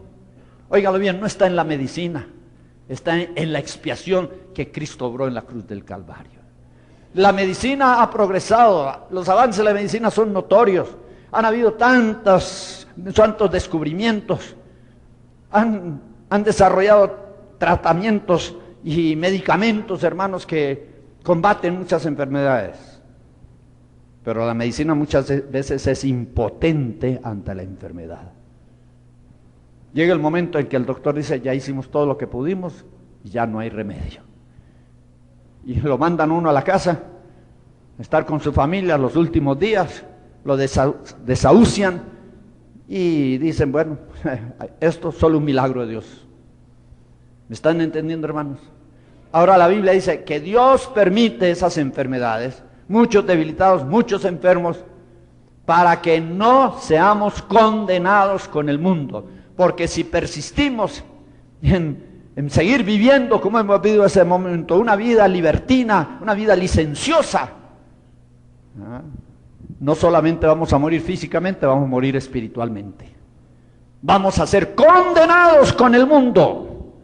Óigalo bien, no está en la medicina, está en la expiación que Cristo obró en la cruz del Calvario. La medicina ha progresado, los avances de la medicina son notorios, han habido tantos descubrimientos, han desarrollado tratamientos y medicamentos, hermanos, que combaten muchas enfermedades. Pero la medicina muchas veces es impotente ante la enfermedad. Llega el momento en que el doctor dice, ya hicimos todo lo que pudimos y ya no hay remedio. Y lo mandan uno a la casa, a estar con su familia los últimos días, lo desahucian y dicen, bueno, esto es solo un milagro de Dios. ¿Me están entendiendo, hermanos? Ahora la Biblia dice que Dios permite esas enfermedades, muchos debilitados, muchos enfermos, para que no seamos condenados con el mundo. Porque si persistimos en seguir viviendo como hemos vivido ese momento, una vida libertina, una vida licenciosa, no solamente vamos a morir físicamente, vamos a morir espiritualmente. Vamos a ser condenados con el mundo.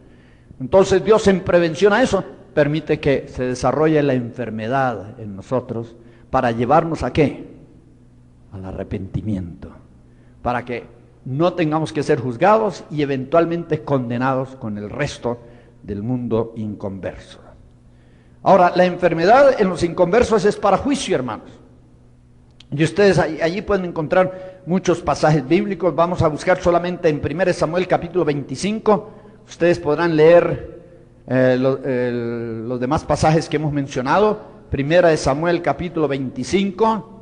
Entonces Dios, en prevención a eso, permite que se desarrolle la enfermedad en nosotros para llevarnos ¿a qué? Al arrepentimiento, para que no tengamos que ser juzgados y eventualmente condenados con el resto del mundo inconverso. Ahora, la enfermedad en los inconversos es para juicio, hermanos. Y ustedes allí pueden encontrar muchos pasajes bíblicos. Vamos a buscar solamente en 1 Samuel capítulo 25. Ustedes podrán leer los demás pasajes que hemos mencionado. 1 Samuel capítulo 25.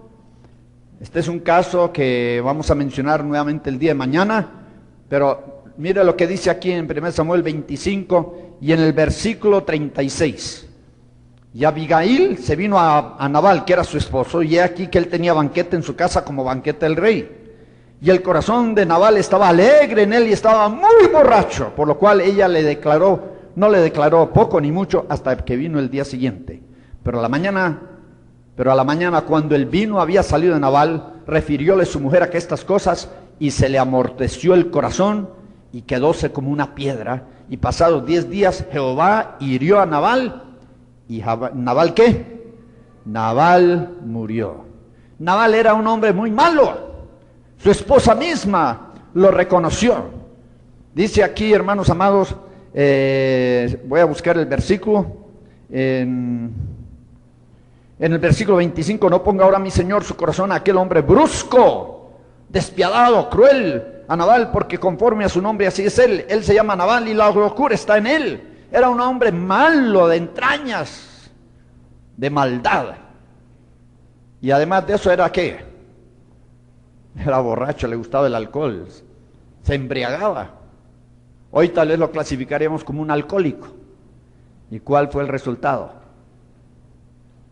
Este es un caso que vamos a mencionar nuevamente el día de mañana, pero mire lo que dice aquí en 1 Samuel 25 y en el versículo 36. Y Abigail se vino a Nabal, que era su esposo, y he aquí que él tenía banquete en su casa como banquete del rey. Y el corazón de Nabal estaba alegre en él y estaba muy borracho, por lo cual ella no le declaró poco ni mucho hasta que vino el día siguiente. Pero a la mañana cuando el vino había salido de Nabal, refirióle su mujer estas cosas y se le amorteció el corazón y quedóse como una piedra. Y pasados 10 días Jehová hirió a Nabal. ¿Y Nabal qué? Nabal murió. Nabal era un hombre muy malo. Su esposa misma lo reconoció. Dice aquí, hermanos amados, voy a buscar el versículo. En el versículo 25, no ponga ahora mi Señor su corazón a aquel hombre brusco, despiadado, cruel, a Nabal, porque conforme a su nombre así es él. Él se llama Nabal y la locura está en él. Era un hombre malo, de entrañas, de maldad. Y además de eso era ¿qué? Era borracho, le gustaba el alcohol, se embriagaba. Hoy tal vez lo clasificaríamos como un alcohólico. ¿Y cuál fue el resultado?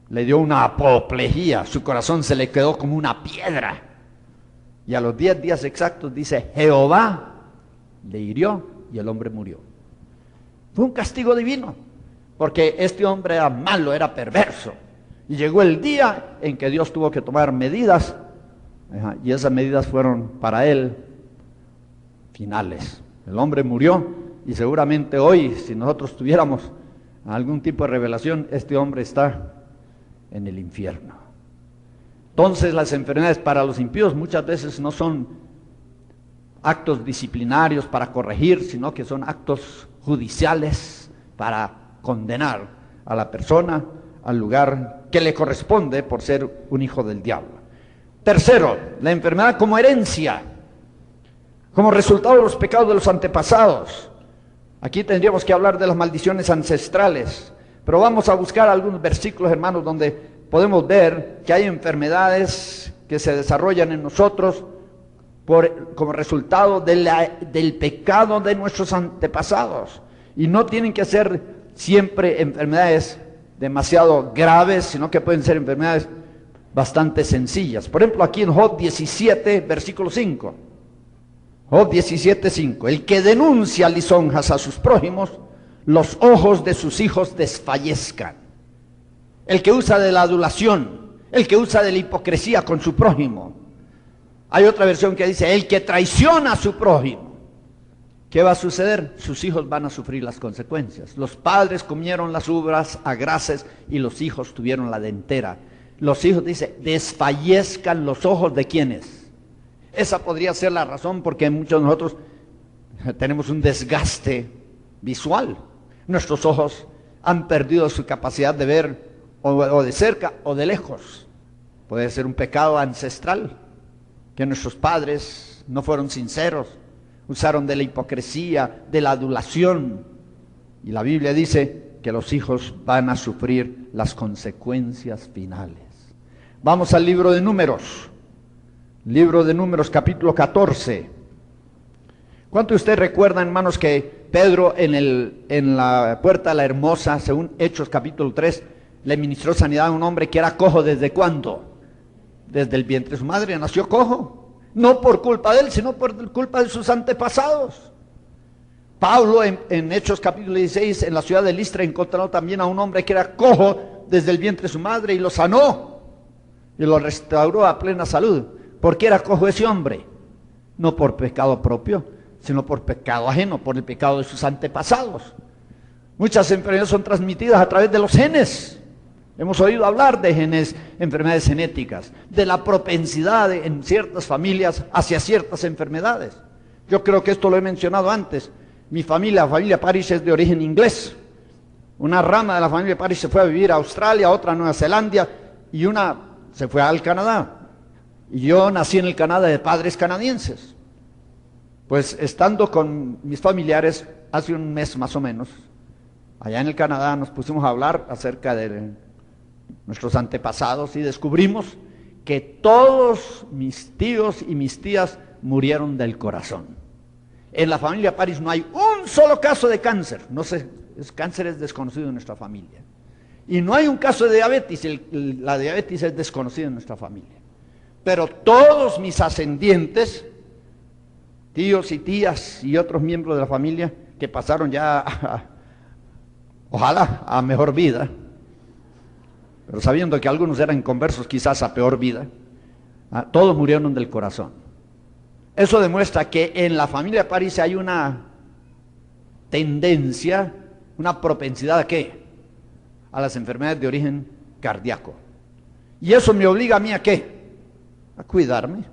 Le dio una apoplejía, su corazón se le quedó como una piedra. Y a los 10 días exactos dice, Jehová le hirió y el hombre murió. Fue un castigo divino, porque este hombre era malo, era perverso. Y llegó el día en que Dios tuvo que tomar medidas, y esas medidas fueron para él finales. El hombre murió, y seguramente hoy, si nosotros tuviéramos algún tipo de revelación, este hombre está en el infierno. Entonces las enfermedades para los impíos muchas veces no son actos disciplinarios para corregir, sino que son actos judiciales para condenar a la persona al lugar que le corresponde por ser un hijo del diablo. Tercero, la enfermedad como herencia, como resultado de los pecados de los antepasados. Aquí tendríamos que hablar de las maldiciones ancestrales. Pero vamos a buscar algunos versículos, hermanos, donde podemos ver que hay enfermedades que se desarrollan en nosotros como resultado del pecado de nuestros antepasados. Y no tienen que ser siempre enfermedades demasiado graves, sino que pueden ser enfermedades bastante sencillas. Por ejemplo, aquí en Job 17, versículo 5. Job 17, 5. El que denuncia lisonjas a sus prójimos, los ojos de sus hijos desfallezcan. El que usa de la adulación, el que usa de la hipocresía con su prójimo. Hay otra versión que dice, el que traiciona a su prójimo. ¿Qué va a suceder? Sus hijos van a sufrir las consecuencias. Los padres comieron las uvas agraces y los hijos tuvieron la dentera. Los hijos, dice, desfallezcan los ojos de quienes. Esa podría ser la razón porque muchos de nosotros tenemos un desgaste visual. Nuestros ojos han perdido su capacidad de ver o de cerca o de lejos. Puede ser un pecado ancestral, que nuestros padres no fueron sinceros, usaron de la hipocresía, de la adulación. Y la Biblia dice que los hijos van a sufrir las consecuencias finales. Vamos al libro de Números. Libro de Números, capítulo 14. ¿Cuánto usted recuerda, hermanos, que Pedro en la puerta de la Hermosa, según Hechos capítulo 3, le ministró sanidad a un hombre que era cojo desde cuándo? Desde el vientre de su madre nació cojo. No por culpa de él, sino por culpa de sus antepasados. Pablo en Hechos capítulo 16, en la ciudad de Listra, encontró también a un hombre que era cojo desde el vientre de su madre y lo sanó. Y lo restauró a plena salud. ¿Por qué era cojo ese hombre? No por pecado propio, sino por pecado ajeno, por el pecado de sus antepasados. Muchas enfermedades son transmitidas a través de los genes. Hemos oído hablar de genes, enfermedades genéticas, de la propensidad en ciertas familias hacia ciertas enfermedades. Yo creo que esto lo he mencionado antes. Mi familia, la familia Parish, es de origen inglés. Una rama de la familia Parish se fue a vivir a Australia, otra a Nueva Zelanda y una se fue al Canadá. Y yo nací en el Canadá de padres canadienses. Pues estando con mis familiares hace un mes más o menos, allá en el Canadá nos pusimos a hablar acerca de nuestros antepasados y descubrimos que todos mis tíos y mis tías murieron del corazón. En la familia Parish no hay un solo caso de cáncer. No sé, cáncer es desconocido en nuestra familia. Y no hay un caso de diabetes, la diabetes es desconocida en nuestra familia. Pero todos mis ascendientes, tíos y tías y otros miembros de la familia que pasaron ya, ojalá, a mejor vida, pero sabiendo que algunos eran conversos quizás a peor vida, todos murieron del corazón. Eso demuestra que en la familia Parish hay una tendencia, una propensidad ¿a qué? A las enfermedades de origen cardíaco. Y eso me obliga a mí ¿a qué? A cuidarme,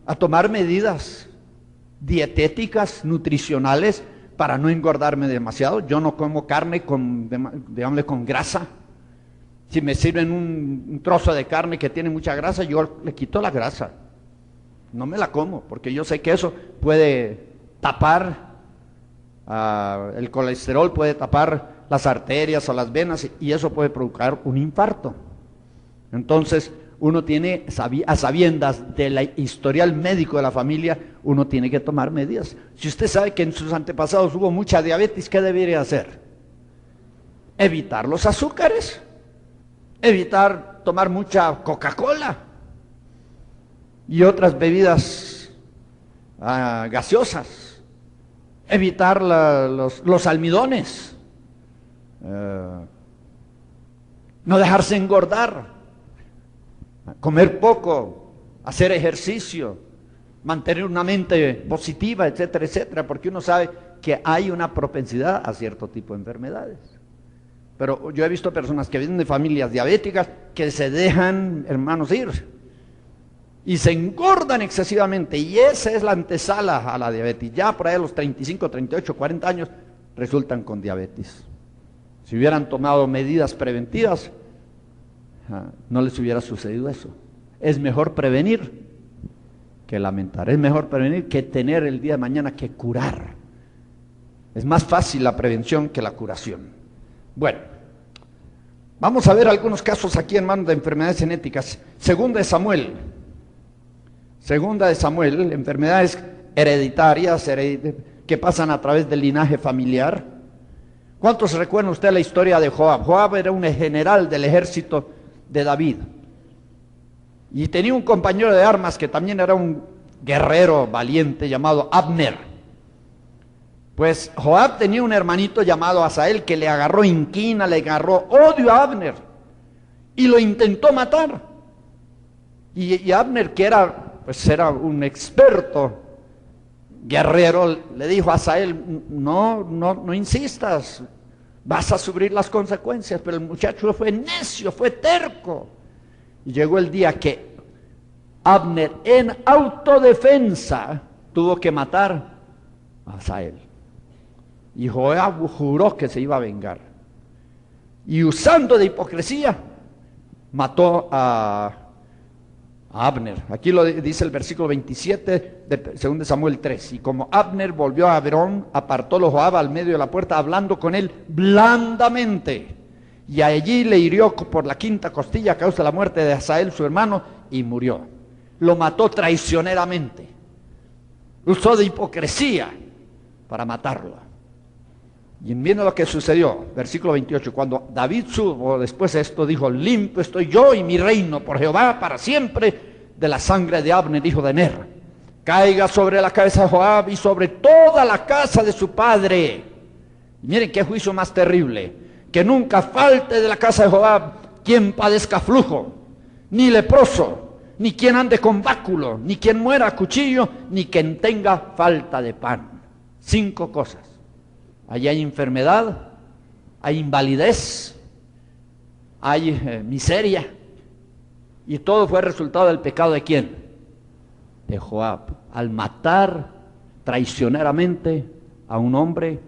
a tomar medidas dietéticas, nutricionales, para no engordarme demasiado. Yo no como carne con grasa. Si me sirven un trozo de carne que tiene mucha grasa, yo le quito la grasa. No me la como, porque yo sé que eso puede tapar el colesterol, puede tapar las arterias o las venas, y eso puede provocar un infarto. Entonces, uno tiene, a sabiendas del historial médico de la familia, uno tiene que tomar medidas. Si usted sabe que en sus antepasados hubo mucha diabetes, ¿qué debería hacer? Evitar los azúcares, evitar tomar mucha Coca-Cola y otras bebidas gaseosas, evitar los almidones, no dejarse engordar, comer poco, hacer ejercicio, mantener una mente positiva, etcétera, etcétera, porque uno sabe que hay una propensidad a cierto tipo de enfermedades. Pero yo he visto personas que vienen de familias diabéticas que se dejan, hermanos, ir y se engordan excesivamente, y esa es la antesala a la diabetes. Ya por ahí a los 35, 38, 40 años resultan con diabetes. Si hubieran tomado medidas preventivas, no les hubiera sucedido eso. Es mejor prevenir que lamentar, es mejor prevenir que tener el día de mañana que curar. Es más fácil la prevención que la curación. Bueno, vamos a ver algunos casos aquí, hermanos, de enfermedades genéticas. Segunda de Samuel, enfermedades hereditarias que pasan a través del linaje familiar. ¿Cuántos recuerdan usted la historia de Joab? Joab era un general del ejército de David. Y tenía un compañero de armas que también era un guerrero valiente llamado Abner. Pues Joab tenía un hermanito llamado Asael que le agarró inquina, le agarró odio a Abner y lo intentó matar. Y Abner, que era un experto guerrero, le dijo a Asael, no insistas, vas a sufrir las consecuencias. Pero el muchacho fue necio, fue terco. Y llegó el día que Abner, en autodefensa, tuvo que matar a Asael. Y Joab juró que se iba a vengar. Y usando de hipocresía, mató a Abner. Aquí lo dice el versículo 27 de 2 Samuel 3. Y como Abner volvió a Hebrón, apartólo Joab al medio de la puerta, hablando con él blandamente. Y allí le hirió por la quinta costilla a causa de la muerte de Asael, su hermano, y murió. Lo mató traicioneramente. Usó de hipocresía para matarlo. Y viendo lo que sucedió, versículo 28, cuando David supo después de esto, dijo, limpio estoy yo y mi reino por Jehová para siempre de la sangre de Abner, hijo de Ner. Caiga sobre la cabeza de Joab y sobre toda la casa de su padre. Y miren qué juicio más terrible. Que nunca falte de la casa de Joab quien padezca flujo, ni leproso, ni quien ande con báculo, ni quien muera a cuchillo, ni quien tenga falta de pan. 5 cosas. Allí hay enfermedad, hay invalidez, hay miseria, y todo fue resultado del pecado ¿de quién? De Joab, al matar traicioneramente a un hombre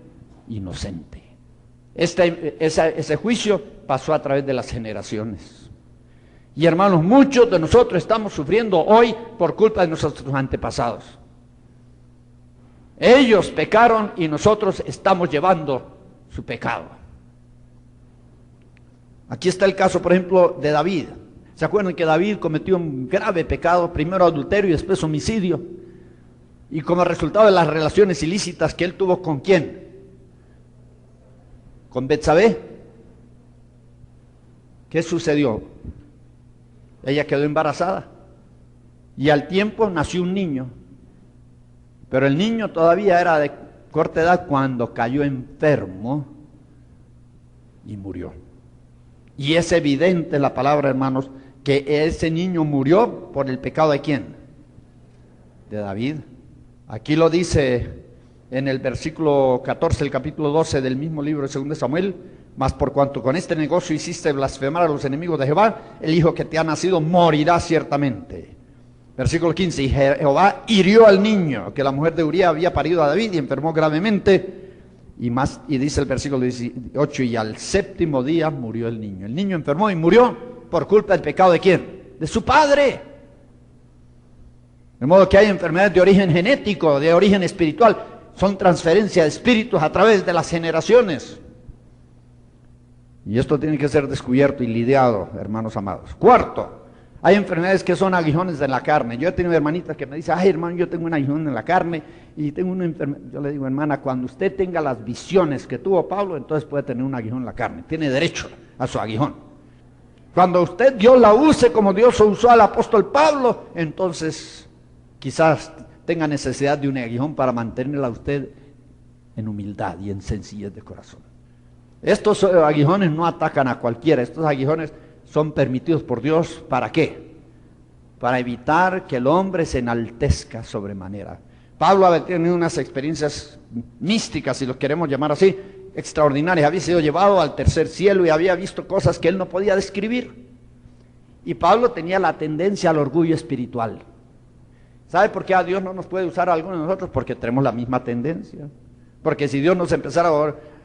inocente. Ese juicio pasó a través de las generaciones. Y hermanos, muchos de nosotros estamos sufriendo hoy por culpa de nuestros antepasados. Ellos pecaron y nosotros estamos llevando su pecado. Aquí está el caso, por ejemplo, de David. ¿Se acuerdan que David cometió un grave pecado? Primero adulterio y después homicidio. Y como resultado de las relaciones ilícitas que él tuvo ¿con quién? Con Betsabé. ¿Qué sucedió? Ella quedó embarazada. Y al tiempo nació un niño. Pero el niño todavía era de corta edad cuando cayó enfermo y murió. Y es evidente la palabra, hermanos, que ese niño murió por el pecado ¿de quién? De David. Aquí lo dice en el versículo 14, el capítulo 12 del mismo libro de 2 Samuel. Mas por cuanto con este negocio hiciste blasfemar a los enemigos de Jehová, el hijo que te ha nacido morirá ciertamente. Versículo 15, y Jehová hirió al niño que la mujer de Uría había parido a David y enfermó gravemente. Y dice el versículo 18, y al 7º día murió el niño. El niño enfermó y murió por culpa del pecado ¿de quién? De su padre. De modo que hay enfermedades de origen genético, de origen espiritual. Son transferencia de espíritus a través de las generaciones. Y esto tiene que ser descubierto y lidiado, hermanos amados. Cuarto, hay enfermedades que son aguijones de la carne. Yo he tenido hermanitas que me dicen, ay hermano, yo tengo un aguijón en la carne y tengo una enfermedad. Yo le digo, hermana, cuando usted tenga las visiones que tuvo Pablo, entonces puede tener un aguijón en la carne. Tiene derecho a su aguijón. Cuando usted Dios la use como Dios usó al apóstol Pablo, entonces quizás tenga necesidad de un aguijón para mantenerla a usted en humildad y en sencillez de corazón. Estos aguijones no atacan a cualquiera. Estos aguijones son permitidos por Dios, ¿para qué? Para evitar que el hombre se enaltezca sobremanera. Pablo había tenido unas experiencias místicas, si lo queremos llamar así, extraordinarias. Había sido llevado al tercer cielo y había visto cosas que él no podía describir. Y Pablo tenía la tendencia al orgullo espiritual. ¿Sabe por qué a Dios no nos puede usar a algunos de nosotros? Porque tenemos la misma tendencia. Porque si Dios nos empezara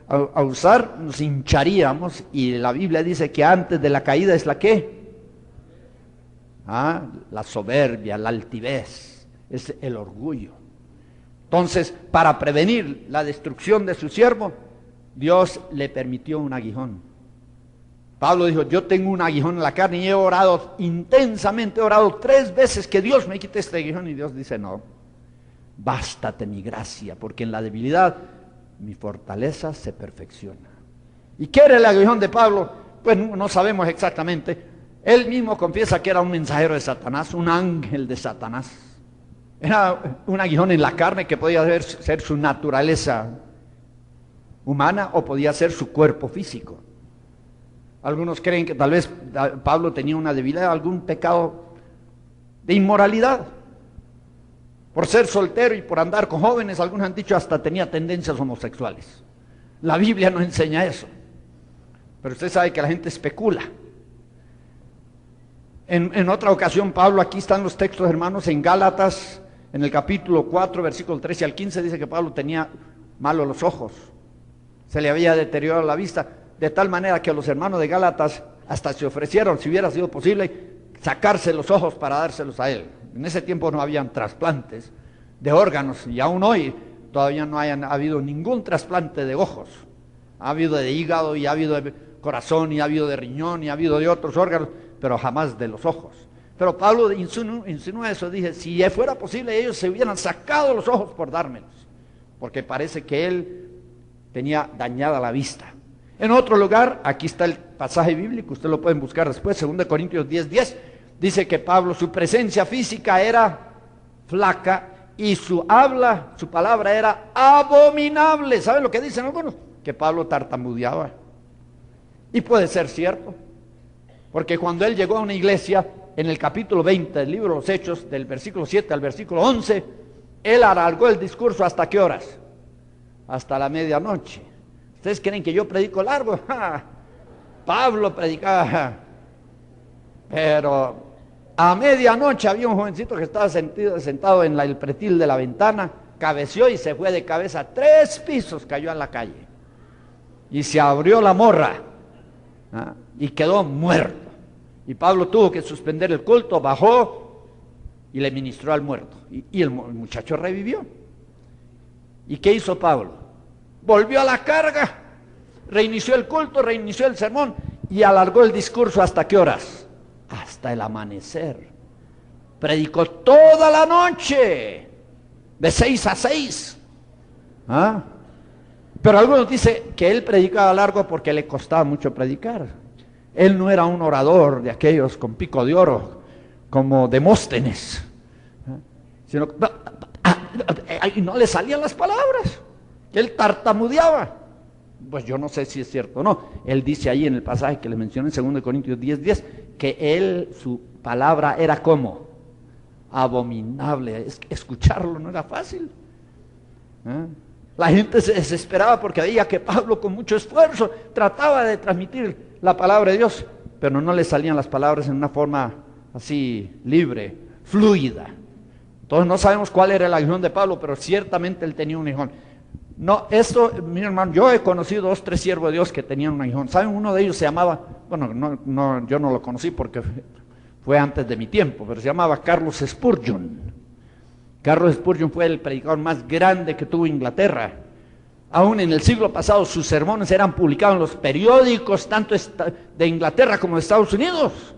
a usar, nos hincharíamos, y la Biblia dice que antes de la caída es la ¿qué? La soberbia, la altivez, es el orgullo. Entonces, para prevenir la destrucción de su siervo, Dios le permitió un aguijón. Pablo dijo, yo tengo un aguijón en la carne y he orado intensamente, he orado 3 veces que Dios me quite este aguijón, y Dios dice, no, bástate mi gracia, porque en la debilidad mi fortaleza se perfecciona. ¿Y qué era el aguijón de Pablo? Pues no sabemos exactamente. Él mismo confiesa que era un mensajero de Satanás, un ángel de Satanás. Era un aguijón en la carne que podía ser su naturaleza humana o podía ser su cuerpo físico. Algunos creen que tal vez Pablo tenía una debilidad, algún pecado de inmoralidad. Por ser soltero y por andar con jóvenes, algunos han dicho hasta tenía tendencias homosexuales. La Biblia no enseña eso. Pero usted sabe que la gente especula. En otra ocasión, Pablo, aquí están los textos, hermanos, en Gálatas, en el capítulo 4, versículo 13 al 15, dice que Pablo tenía malos los ojos. Se le había deteriorado la vista, de tal manera que los hermanos de Gálatas hasta se ofrecieron, si hubiera sido posible, sacarse los ojos para dárselos a él. En ese tiempo no habían trasplantes de órganos, y aún hoy todavía no ha habido ningún trasplante de ojos. Ha habido de hígado, y ha habido de corazón, y ha habido de riñón, y ha habido de otros órganos, pero jamás de los ojos. Pero Pablo insinúa eso, dice, si fuera posible ellos se hubieran sacado los ojos por dármelos, porque parece que él tenía dañada la vista. En otro lugar, aquí está el pasaje bíblico, ustedes lo pueden buscar después, 2 Corintios 10:10, dice que Pablo, su presencia física era flaca y su palabra era abominable. ¿Saben lo que dicen algunos? Que Pablo tartamudeaba. Y puede ser cierto, porque cuando él llegó a una iglesia, en el capítulo 20 del libro de los Hechos, del versículo 7 al versículo 11, él alargó el discurso ¿hasta qué horas? Hasta la medianoche. ¿Ustedes creen que yo predico largo? ¡Ja! Pablo predicaba, pero a medianoche había un jovencito que estaba sentado en el pretil de la ventana, cabeceó y se fue de cabeza 3 pisos, cayó en la calle. Y se abrió la morra, ¿ah? Y quedó muerto. Y Pablo tuvo que suspender el culto, bajó y le ministró al muerto. Y el muchacho revivió. ¿Y qué hizo Pablo? Volvió a la carga, reinició el culto, reinició el sermón y alargó el discurso ¿hasta qué horas? Hasta el amanecer. Predicó toda la noche, de 6 a 6. ¿Ah? Pero algunos dicen que él predicaba largo porque le costaba mucho predicar. Él no era un orador de aquellos con pico de oro, como Demóstenes, sino que no le salían las palabras, él tartamudeaba. Pues yo no sé si es cierto o no. Él dice ahí en el pasaje que le mencioné en 2 Corintios 10:10, que su palabra era como abominable. Escucharlo no era fácil. La gente se desesperaba porque veía que Pablo con mucho esfuerzo trataba de transmitir la palabra de Dios, pero no le salían las palabras en una forma así libre, fluida. Entonces no sabemos cuál era el aguijón de Pablo, pero ciertamente él tenía un aguijón. No, esto, mi hermano, yo he conocido 2, 3 siervos de Dios que tenían un aguijón. ¿Saben? Uno de ellos se llamaba, bueno, yo no lo conocí porque fue antes de mi tiempo, pero se llamaba Carlos Spurgeon. Carlos Spurgeon fue el predicador más grande que tuvo Inglaterra. Aún en el siglo pasado sus sermones eran publicados en los periódicos, tanto de Inglaterra como de Estados Unidos.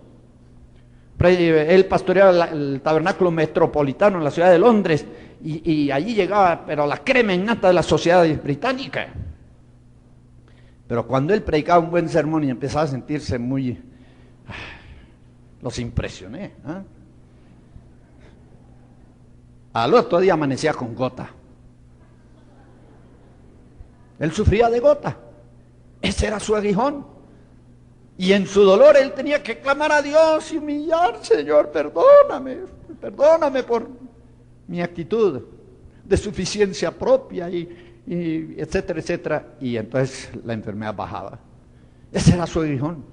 Él pastoreaba el tabernáculo metropolitano en la ciudad de Londres y allí llegaba, pero la crema innata de la sociedad británica. Pero cuando él predicaba un buen sermón y empezaba a sentirse muy... los impresioné. Al otro día amanecía con gota. Él sufría de gota. Ese era su aguijón. Y en su dolor él tenía que clamar a Dios y humillar: Señor, perdóname por mi actitud de suficiencia propia y etcétera, etcétera. Y entonces la enfermedad bajaba. Ese era su aguijón.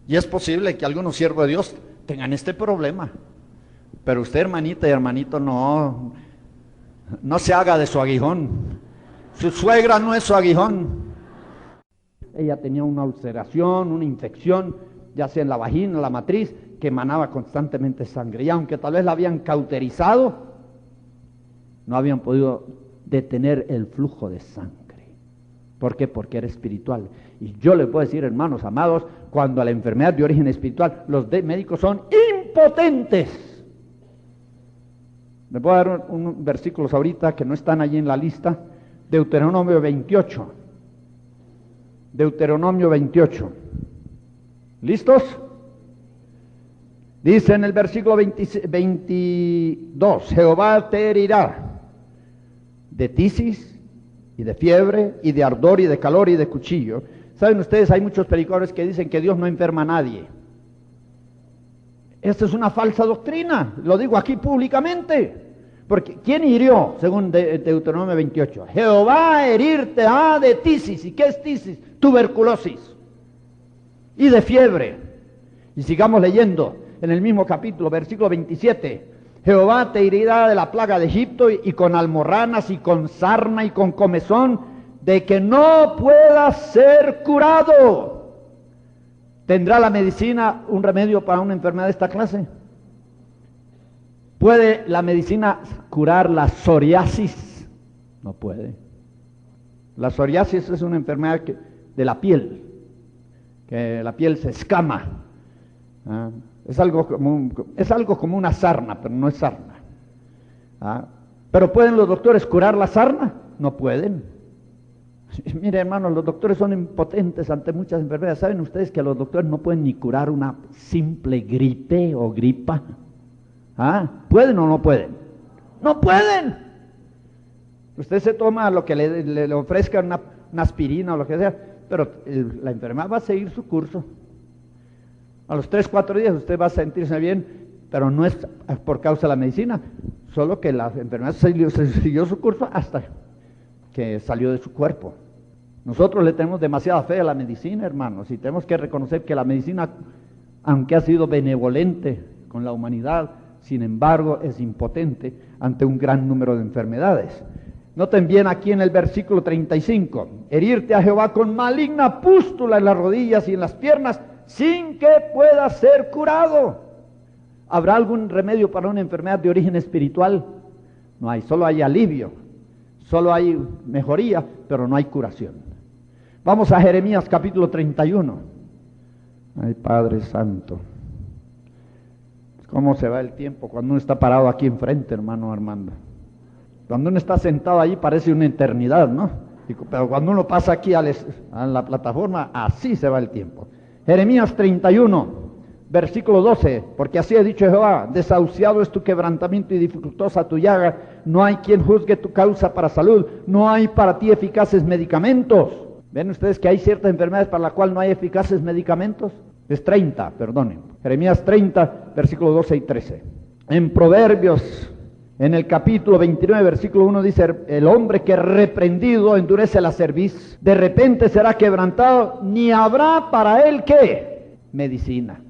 Y es posible que algunos siervos de Dios tengan este problema. Pero usted, hermanita y hermanito, no se haga de su aguijón. Su suegra no es su aguijón. Ella tenía una ulceración, una infección, ya sea en la vagina, la matriz, que emanaba constantemente sangre. Y aunque tal vez la habían cauterizado, no habían podido detener el flujo de sangre. ¿Por qué? Porque era espiritual. Y yo les puedo decir, hermanos amados, cuando la enfermedad de origen espiritual, los médicos son impotentes. Les voy a dar unos versículos ahorita que no están allí en la lista. Deuteronomio 28. Deuteronomio 28. ¿Listos? Dice en el versículo 22, Jehová te herirá de tisis y de fiebre y de ardor y de calor y de cuchillo. ¿Saben ustedes? Hay muchos predicadores que dicen que Dios no enferma a nadie. Esta es una falsa doctrina, lo digo aquí públicamente. Porque ¿quién hirió? Según Deuteronomio 28. Jehová herirte de tisis. ¿Y qué es tisis? Tuberculosis. Y de fiebre. Y sigamos leyendo en el mismo capítulo, versículo 27. Jehová te herirá de la plaga de Egipto y con almorranas y con sarna y con comezón, de que no puedas ser curado. ¿Tendrá la medicina un remedio para una enfermedad de esta clase? ¿Puede la medicina curar la psoriasis? No puede. La psoriasis es una enfermedad de la piel, que la piel se escama. Es algo como una sarna, pero no es sarna. ¿Pero pueden los doctores curar la sarna? No pueden. Mire, hermanos, los doctores son impotentes ante muchas enfermedades. ¿Saben ustedes que los doctores no pueden ni curar una simple gripe o gripa? ¿Pueden o no pueden? ¡No pueden! Usted se toma lo que le ofrezcan, una aspirina o lo que sea, pero la enfermedad va a seguir su curso. A los 3, 4 días usted va a sentirse bien, pero no es por causa de la medicina, solo que la enfermedad siguió su curso hasta que salió de su cuerpo. Nosotros le tenemos demasiada fe a la medicina, hermanos, y tenemos que reconocer que la medicina, aunque ha sido benevolente con la humanidad, sin embargo es impotente ante un gran número de enfermedades. Noten bien aquí en el versículo 35, herirte a Jehová con maligna pústula en las rodillas y en las piernas, sin que pueda ser curado. ¿Habrá algún remedio para una enfermedad de origen espiritual? No hay, solo hay alivio. Solo hay mejoría, pero no hay curación. Vamos a Jeremías capítulo 31. Ay, Padre Santo. ¿Cómo se va el tiempo cuando uno está parado aquí enfrente, hermano Armando? Cuando uno está sentado ahí parece una eternidad, ¿no? Pero cuando uno pasa aquí a la plataforma, así se va el tiempo. Jeremías 31. Versículo 12, porque así ha dicho Jehová, desahuciado es tu quebrantamiento y dificultosa tu llaga, no hay quien juzgue tu causa para salud, no hay para ti eficaces medicamentos. ¿Ven ustedes que hay ciertas enfermedades para las cuales no hay eficaces medicamentos? Es 30, perdonen, Jeremías 30, versículos 12 y 13. En Proverbios, en el capítulo 29, versículo 1 dice, el hombre que reprendido endurece la cerviz, de repente será quebrantado, ni habrá para él, ¿qué? Medicina.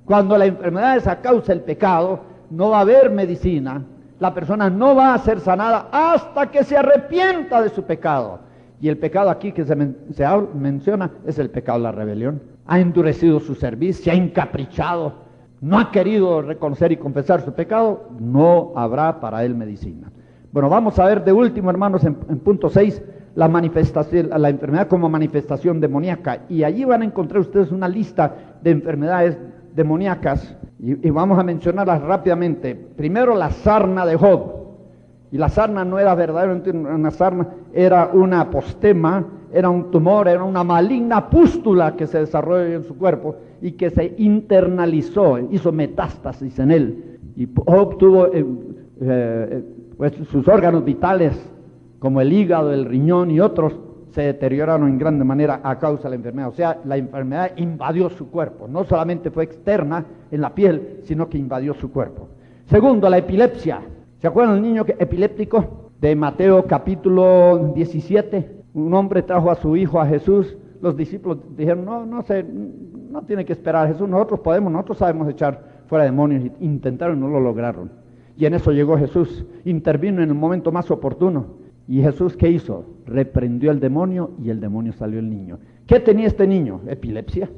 Cuando la enfermedad es a causa del pecado, no va a haber medicina, la persona no va a ser sanada hasta que se arrepienta de su pecado. Y el pecado aquí que se menciona es el pecado de la rebelión. Ha endurecido su cerviz, se ha encaprichado, no ha querido reconocer y confesar su pecado, no habrá para él medicina. Bueno, vamos a ver de último, hermanos, en punto 6, la manifestación, la enfermedad como manifestación demoníaca. Y allí van a encontrar ustedes una lista de enfermedades demoníacas y vamos a mencionarlas rápidamente. Primero, la sarna de Job. Y la sarna no era verdaderamente una sarna, era una apostema, era un tumor, era una maligna pústula que se desarrolló en su cuerpo y que se internalizó, hizo metástasis en él. Y Job tuvo pues sus órganos vitales, como el hígado, el riñón y otros, se deterioraron en grande manera a causa de la enfermedad. O sea, la enfermedad invadió su cuerpo. No solamente fue externa en la piel, sino que invadió su cuerpo. Segundo, la epilepsia. ¿Se acuerdan del niño epiléptico de Mateo capítulo 17? Un hombre trajo a su hijo a Jesús. Los discípulos dijeron, no tiene que esperar a Jesús, nosotros sabemos echar fuera demonios. Y intentaron, no lo lograron. Y en eso llegó Jesús, intervino en el momento más oportuno. ¿Y Jesús qué hizo? Reprendió al demonio y el demonio salió el niño. ¿Qué tenía este niño? Epilepsia.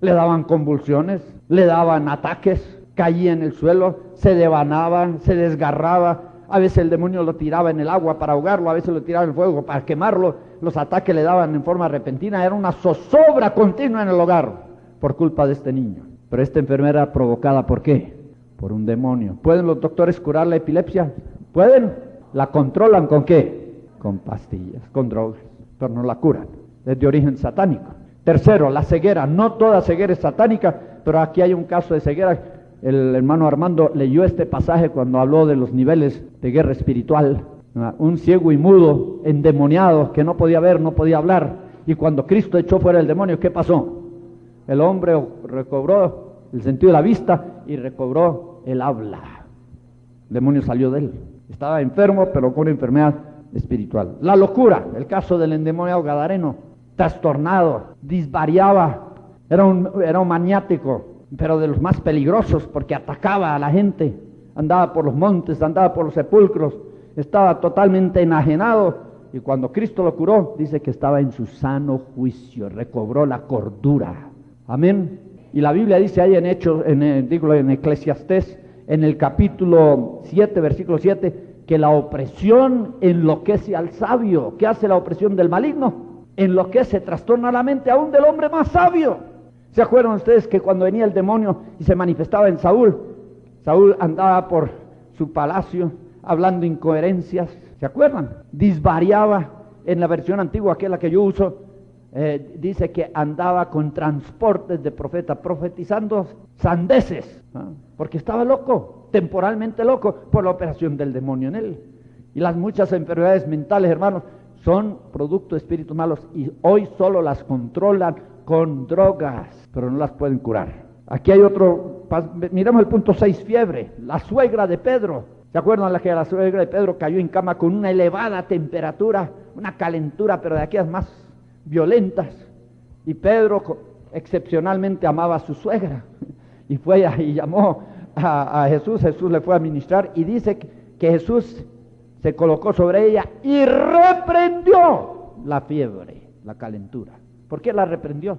Le daban convulsiones, le daban ataques, caía en el suelo, se devanaba, se desgarraba. A veces el demonio lo tiraba en el agua para ahogarlo, a veces lo tiraba en el fuego para quemarlo. Los ataques le daban en forma repentina. Era una zozobra continua en el hogar por culpa de este niño. Pero esta enfermedad era provocada ¿por qué? Por un demonio. ¿Pueden los doctores curar la epilepsia? ¿Pueden? ¿La controlan con qué? Con pastillas, con drogas, pero no la curan. es de origen satánico. Tercero, la ceguera. No toda ceguera es satánica, pero aquí hay un caso de ceguera. El hermano Armando leyó este pasaje cuando habló de los niveles de guerra espiritual. Un ciego y mudo, endemoniado, que no podía ver, no podía hablar. Y cuando Cristo echó fuera el demonio, ¿qué pasó? El hombre recobró el sentido de la vista y recobró el habla. El demonio salió de él. Estaba enfermo, pero con una enfermedad espiritual. La locura, el caso del endemoniado gadareno, trastornado, disvariaba, era un maniático, pero de los más peligrosos, porque atacaba a la gente, andaba por los montes, andaba por los sepulcros, estaba totalmente enajenado, y cuando Cristo lo curó, dice que estaba en su sano juicio, recobró la cordura. Amén. Y la Biblia dice ahí en Hechos, en Eclesiastés, en el capítulo 7, versículo 7, que la opresión enloquece al sabio. ¿Qué hace la opresión del maligno? Enloquece, trastorna la mente aún del hombre más sabio. ¿Se acuerdan ustedes que cuando venía el demonio y se manifestaba en Saúl, Saúl andaba por su palacio hablando incoherencias? ¿Se acuerdan? Disvariaba. En la versión antigua, que es la que yo uso, dice que andaba con transportes de profeta, profetizando sandeces, porque estaba loco, temporalmente loco, por la operación del demonio en él. Y las muchas enfermedades mentales, hermanos, son producto de espíritus malos, y hoy solo las controlan con drogas, pero no las pueden curar. Aquí hay otro, miremos el punto 6, fiebre. La suegra de Pedro, ¿se acuerdan que la suegra de Pedro cayó en cama con una elevada temperatura, una calentura, pero de aquellas más violentas? Y Pedro excepcionalmente amaba a su suegra, y fue y llamó a Jesús. Jesús le fue a ministrar, y dice que Jesús se colocó sobre ella y reprendió la fiebre, la calentura. ¿Por qué la reprendió?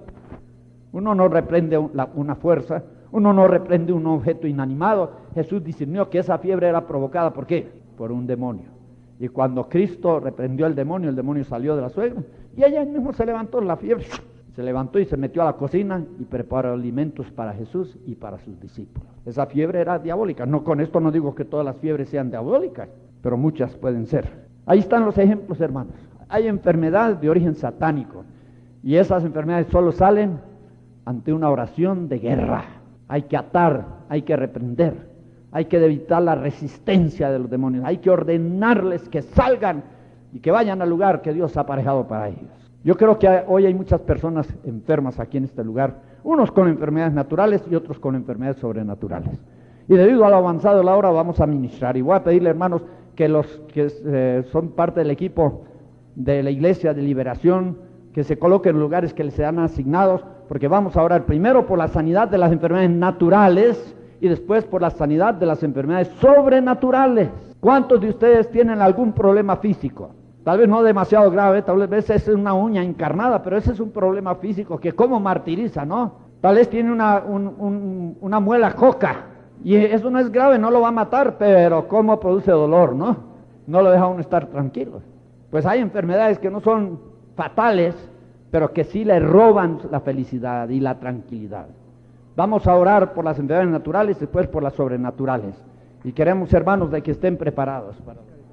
Uno no reprende una fuerza, uno no reprende un objeto inanimado. Jesús discernió que esa fiebre era provocada, ¿por qué? Por un demonio. Y cuando Cristo reprendió al demonio, el demonio salió de la suegra, y ella mismo se levantó, la fiebre, se levantó y se metió a la cocina y preparó alimentos para Jesús y para sus discípulos. Esa fiebre era diabólica. No, con esto no digo que todas las fiebres sean diabólicas, pero muchas pueden ser. Ahí están los ejemplos, hermanos. Hay enfermedades de origen satánico, y esas enfermedades solo salen ante una oración de guerra. Hay que atar, hay que reprender, hay que evitar la resistencia de los demonios, hay que ordenarles que salgan y que vayan al lugar que Dios ha aparejado para ellos. Yo creo que hoy hay muchas personas enfermas aquí en este lugar, unos con enfermedades naturales y otros con enfermedades sobrenaturales. Y debido a lo avanzado de la hora vamos a ministrar, y voy a pedirle, hermanos, que los que son parte del equipo de la Iglesia de Liberación, que se coloquen en los lugares que les sean asignados, porque vamos a orar primero por la sanidad de las enfermedades naturales y después por la sanidad de las enfermedades sobrenaturales. ¿Cuántos de ustedes tienen algún problema físico? Tal vez no demasiado grave, tal vez es una uña encarnada, pero ese es un problema físico que como martiriza, ¿no? Tal vez tiene una muela coca, y eso no es grave, no lo va a matar, pero cómo produce dolor, ¿no? No lo deja uno estar tranquilo. Pues hay enfermedades que no son fatales, pero que sí le roban la felicidad y la tranquilidad. Vamos a orar por las enfermedades naturales y después por las sobrenaturales. Y queremos, hermanos, de que estén preparados.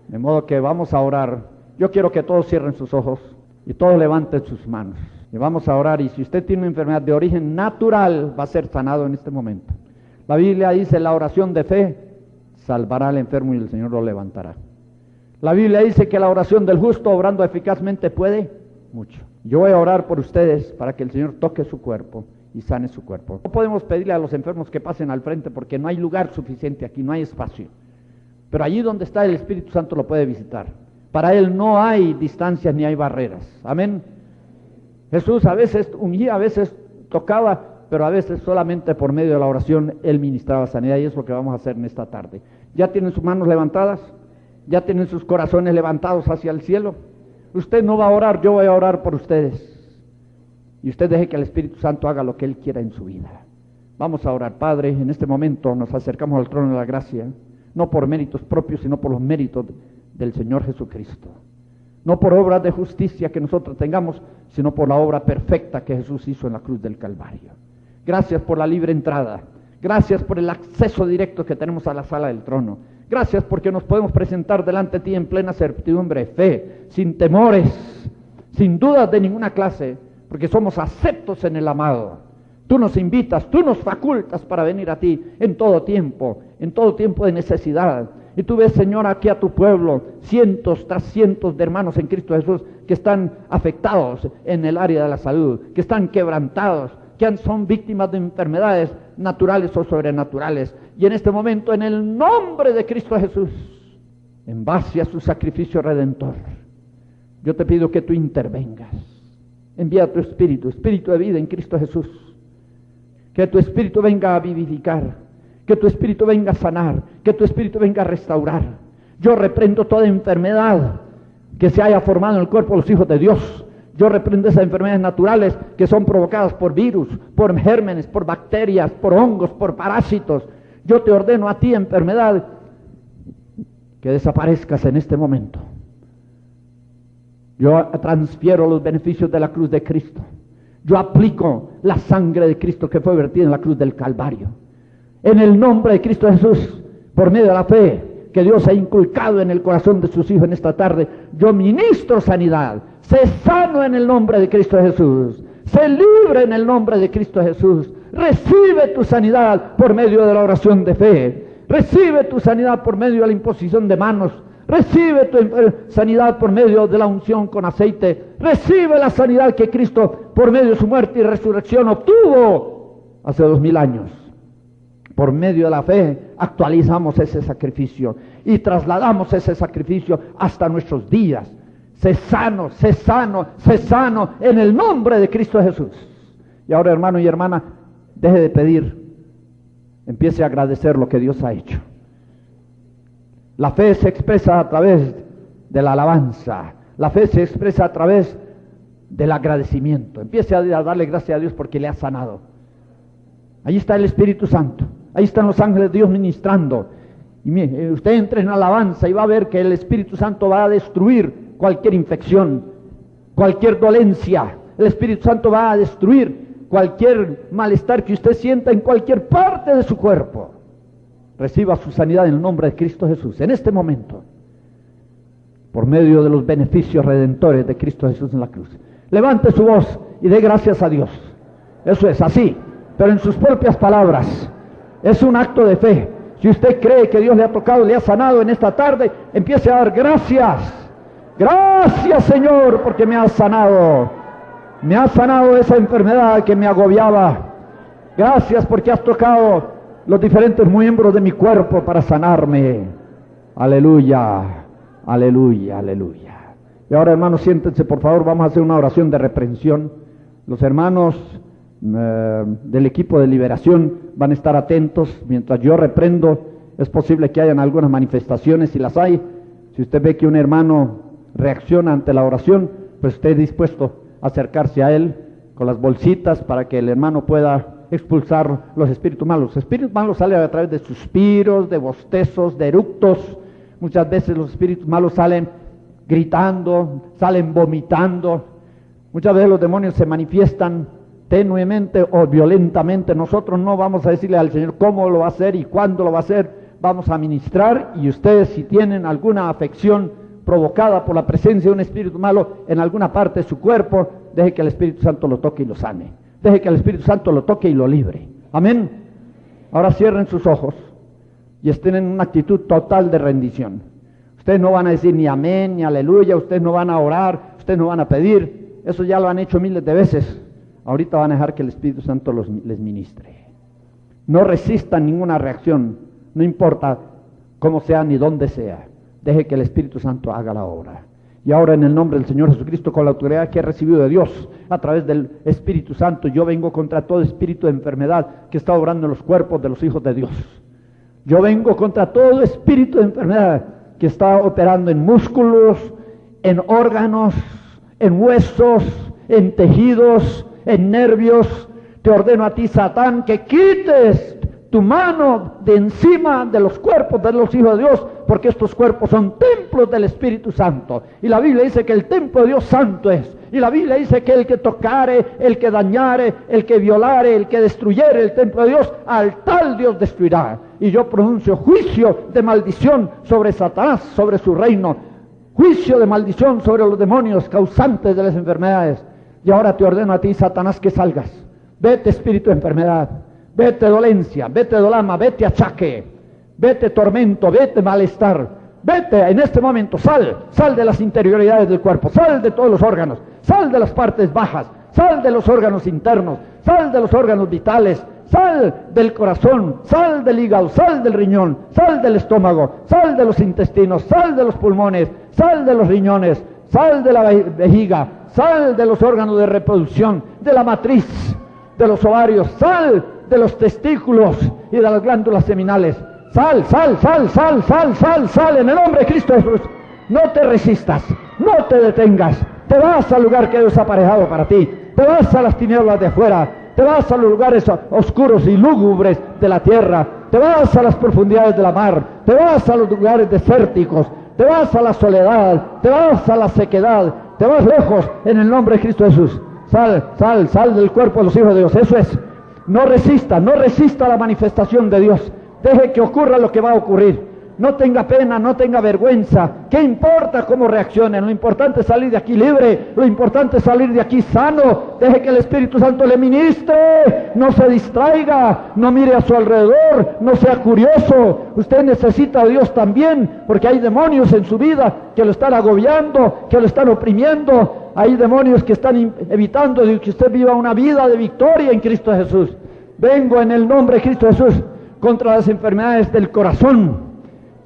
De modo que vamos a orar. Yo quiero que todos cierren sus ojos y todos levanten sus manos. Y vamos a orar, y si usted tiene una enfermedad de origen natural, va a ser sanado en este momento. La Biblia dice: la oración de fe salvará al enfermo y el Señor lo levantará. La Biblia dice que la oración del justo, obrando eficazmente, puede mucho. Yo voy a orar por ustedes para que el Señor toque su cuerpo y sane su cuerpo. No podemos pedirle a los enfermos que pasen al frente porque no hay lugar suficiente aquí, no hay espacio. Pero allí donde está el Espíritu Santo lo puede visitar. Para Él no hay distancias ni hay barreras. Amén. Jesús a veces ungía, a veces tocaba, pero a veces solamente por medio de la oración Él ministraba sanidad, y es lo que vamos a hacer en esta tarde. ¿Ya tienen sus manos levantadas? ¿Ya tienen sus corazones levantados hacia el cielo? Usted no va a orar, yo voy a orar por ustedes. Y usted deje que el Espíritu Santo haga lo que Él quiera en su vida. Vamos a orar. Padre, en este momento nos acercamos al trono de la gracia, no por méritos propios, sino por los méritos del Señor Jesucristo. No por obras de justicia que nosotros tengamos, sino por la obra perfecta que Jesús hizo en la cruz del Calvario. Gracias por la libre entrada. Gracias por el acceso directo que tenemos a la sala del trono. Gracias porque nos podemos presentar delante de ti en plena certidumbre, fe, sin temores, sin dudas de ninguna clase, porque somos aceptos en el amado. Tú nos invitas, tú nos facultas para venir a ti en todo tiempo de necesidad. Y tú ves, Señor, aquí a tu pueblo, cientos tras cientos de hermanos en Cristo Jesús que están afectados en el área de la salud, que están quebrantados, que son víctimas de enfermedades naturales o sobrenaturales. Y en este momento, en el nombre de Cristo Jesús, en base a su sacrificio redentor, yo te pido que tú intervengas. Envía tu espíritu de vida en Cristo Jesús. Que tu espíritu venga a vivificar, que tu espíritu venga a sanar, que tu espíritu venga a restaurar. Yo reprendo toda enfermedad que se haya formado en el cuerpo de los hijos de Dios. Yo reprendo esas enfermedades naturales que son provocadas por virus, por gérmenes, por bacterias, por hongos, por parásitos. Yo te ordeno a ti, enfermedad, que desaparezcas en este momento. Yo transfiero los beneficios de la cruz de Cristo. Yo aplico la sangre de Cristo que fue vertida en la cruz del Calvario. En el nombre de Cristo Jesús, por medio de la fe que Dios ha inculcado en el corazón de sus hijos en esta tarde, yo ministro sanidad. Sé sano en el nombre de Cristo Jesús. Sé libre en el nombre de Cristo Jesús. Recibe tu sanidad por medio de la oración de fe. Recibe tu sanidad por medio de la imposición de manos. Recibe tu sanidad por medio de la unción con aceite. Recibe la sanidad que Cristo, por medio de su muerte y resurrección, obtuvo hace 2000 años. Por medio de la fe actualizamos ese sacrificio y trasladamos ese sacrificio hasta nuestros días. Sé sano, sé sano, sé sano en el nombre de Cristo Jesús. Y ahora, hermano y hermana, deje de pedir, empiece a agradecer lo que Dios ha hecho. La fe se expresa a través de la alabanza. La fe se expresa a través del agradecimiento. Empiece a darle gracias a Dios porque le ha sanado. Ahí está el Espíritu Santo. Ahí están los ángeles de Dios ministrando. Y mire, usted entre en alabanza y va a ver que el Espíritu Santo va a destruir cualquier infección, cualquier dolencia. El Espíritu Santo va a destruir cualquier malestar que usted sienta en cualquier parte de su cuerpo. Reciba su sanidad en el nombre de Cristo Jesús, en este momento, por medio de los beneficios redentores de Cristo Jesús en la cruz. Levante su voz y dé gracias a Dios. Eso es así, pero en sus propias palabras. Es un acto de fe. Si usted cree que Dios le ha tocado, le ha sanado en esta tarde, empiece a dar gracias. Gracias, Señor, porque me has sanado. Me has sanado de esa enfermedad que me agobiaba. Gracias porque has tocado los diferentes miembros de mi cuerpo para sanarme. Aleluya, aleluya, aleluya. Y ahora, hermanos, siéntense, por favor, vamos a hacer una oración de reprensión. Los hermanos del equipo de liberación van a estar atentos mientras yo reprendo. Es posible que hayan algunas manifestaciones, si las hay. Si usted ve que un hermano reacciona ante la oración, pues esté dispuesto a acercarse a él con las bolsitas para que el hermano pueda expulsar los espíritus malos. Los espíritus malos salen a través de suspiros, de bostezos, de eructos. Muchas veces los espíritus malos salen gritando, salen vomitando. Muchas veces los demonios se manifiestan tenuemente o violentamente. Nosotros no vamos a decirle al Señor cómo lo va a hacer y cuándo lo va a hacer. Vamos a ministrar, y ustedes, si tienen alguna afección provocada por la presencia de un espíritu malo en alguna parte de su cuerpo, deje que el Espíritu Santo lo toque y lo sane. Deje que el Espíritu Santo lo toque y lo libre. Amén. Ahora cierren sus ojos y estén en una actitud total de rendición. Ustedes no van a decir ni amén, ni aleluya, ustedes no van a orar, ustedes no van a pedir. Eso ya lo han hecho miles de veces. Ahorita van a dejar que el Espíritu Santo les ministre. No resistan ninguna reacción, no importa cómo sea ni dónde sea. Deje que el Espíritu Santo haga la obra. Y ahora, en el nombre del Señor Jesucristo, con la autoridad que he recibido de Dios a través del Espíritu Santo, yo vengo contra todo espíritu de enfermedad que está obrando en los cuerpos de los hijos de Dios. Yo vengo contra todo espíritu de enfermedad que está operando en músculos, en órganos, en huesos, en tejidos, en nervios. Te ordeno a ti, Satán, que quites tu mano de encima de los cuerpos de los hijos de Dios, porque estos cuerpos son templos del Espíritu Santo. Y la Biblia dice que el templo de Dios santo es. Y la Biblia dice que el que tocare, el que dañare, el que violare, el que destruyere el templo de Dios, al tal Dios destruirá. Y yo pronuncio juicio de maldición sobre Satanás, sobre su reino. juicio de maldición sobre los demonios causantes de las enfermedades. Y ahora te ordeno a ti, Satanás, que salgas. Vete espíritu de enfermedad, vete dolencia, vete dolama, vete achaque, vete tormento, vete malestar. Vete en este momento, sal de las interioridades del cuerpo, sal de todos los órganos, sal de las partes bajas, sal de los órganos internos, sal de los órganos vitales, sal del corazón, sal del hígado, sal del riñón, sal del estómago, sal de los intestinos, sal de los pulmones, sal de los riñones, sal de la vejiga, sal de los órganos de reproducción, de la matriz, de los ovarios, sal de los testículos y de las glándulas seminales. Sal, en el nombre de Cristo Jesús. No te resistas, no te detengas. Te vas al lugar que Dios ha aparejado para ti. Te vas a las tinieblas de afuera. Te vas a los lugares oscuros y lúgubres de la tierra. Te vas a las profundidades de la mar. Te vas a los lugares desérticos. Te vas a la soledad. Te vas a la sequedad. Te vas lejos en el nombre de Cristo Jesús. Sal del cuerpo de los hijos de Dios. Eso es. No resista la manifestación de Dios. Deje que ocurra lo que va a ocurrir. No tenga pena, no tenga vergüenza. ¿Qué importa cómo reaccionen? Lo importante es salir de aquí libre. Lo importante es salir de aquí sano. Deje que el Espíritu Santo le ministre. No se distraiga. No mire a su alrededor. No sea curioso. Usted necesita a Dios también, porque hay demonios en su vida que lo están agobiando, que lo están oprimiendo. Hay demonios que están evitando que usted viva una vida de victoria en Cristo Jesús. Vengo en el nombre de Cristo Jesús contra las enfermedades del corazón,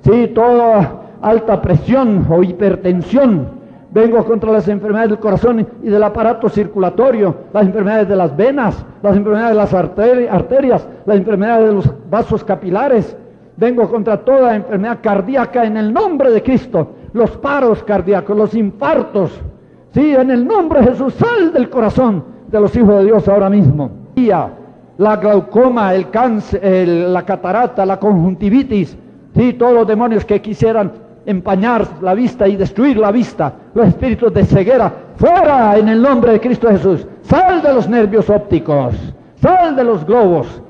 sí, toda alta presión o hipertensión. Vengo contra las enfermedades del corazón y del aparato circulatorio, las enfermedades de las venas, las enfermedades de las arterias, las enfermedades de los vasos capilares. Vengo contra toda enfermedad cardíaca en el nombre de Cristo, los paros cardíacos, los infartos. Sí, en el nombre de Jesús, sal del corazón de los hijos de Dios ahora mismo. La glaucoma, el cáncer, la catarata, la conjuntivitis, sí, todos los demonios que quisieran empañar la vista y destruir la vista, los espíritus de ceguera, fuera en el nombre de Cristo Jesús. Sal de los nervios ópticos, sal de los globos,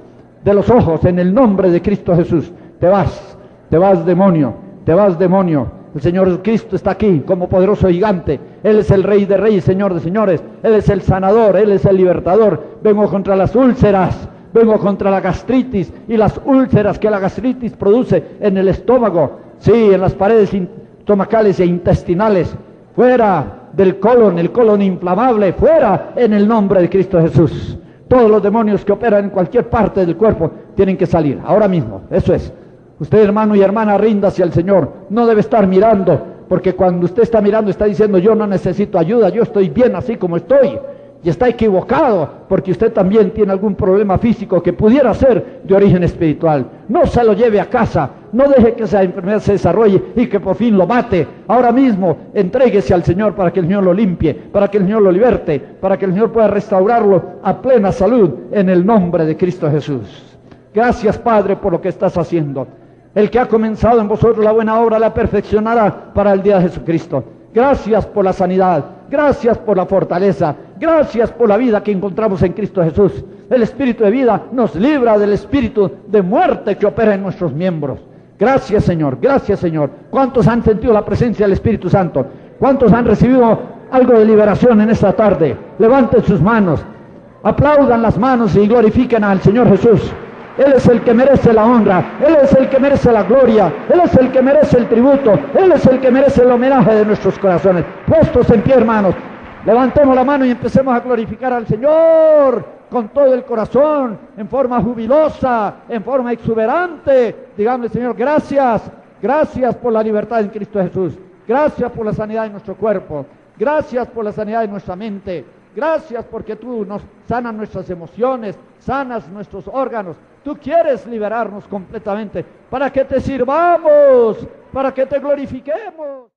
de los ojos, en el nombre de Cristo Jesús. Te vas demonio, te vas demonio. El Señor Jesucristo está aquí como poderoso gigante. Él es el Rey de Reyes, Señor de Señores. Él es el sanador, Él es el libertador. Vengo contra las úlceras, vengo contra la gastritis y las úlceras que la gastritis produce en el estómago, sí, en las paredes estomacales e intestinales. Fuera del colon, el colon inflamable, fuera en el nombre de Cristo Jesús. Todos los demonios que operan en cualquier parte del cuerpo tienen que salir, ahora mismo, eso es. Usted, hermano y hermana, ríndase al Señor. No debe estar mirando, porque cuando usted está mirando está diciendo: yo no necesito ayuda, yo estoy bien así como estoy. Y está equivocado, porque usted también tiene algún problema físico que pudiera ser de origen espiritual. No se lo lleve a casa, no deje que esa enfermedad se desarrolle y que por fin lo mate. Ahora mismo entréguese al Señor para que el Señor lo limpie, para que el Señor lo liberte, para que el Señor pueda restaurarlo a plena salud en el nombre de Cristo Jesús. Gracias, Padre, por lo que estás haciendo. El que ha comenzado en vosotros la buena obra la perfeccionará para el día de Jesucristo. Gracias por la sanidad, gracias por la fortaleza, gracias por la vida que encontramos en Cristo Jesús. El espíritu de vida nos libra del espíritu de muerte que opera en nuestros miembros. Gracias, Señor, gracias, Señor. ¿Cuántos han sentido la presencia del Espíritu Santo? ¿Cuántos han recibido algo de liberación en esta tarde? Levanten sus manos, aplaudan las manos y glorifiquen al Señor Jesús. Él es el que merece la honra, Él es el que merece la gloria, Él es el que merece el tributo, Él es el que merece el homenaje de nuestros corazones. Puestos en pie, hermanos, levantemos la mano y empecemos a glorificar al Señor con todo el corazón, en forma jubilosa, en forma exuberante. Digámosle: Señor, gracias, gracias por la libertad en Cristo Jesús, gracias por la sanidad de nuestro cuerpo, gracias por la sanidad de nuestra mente, gracias porque tú nos sanas nuestras emociones, sanas nuestros órganos. Tú quieres liberarnos completamente para que te sirvamos, para que te glorifiquemos.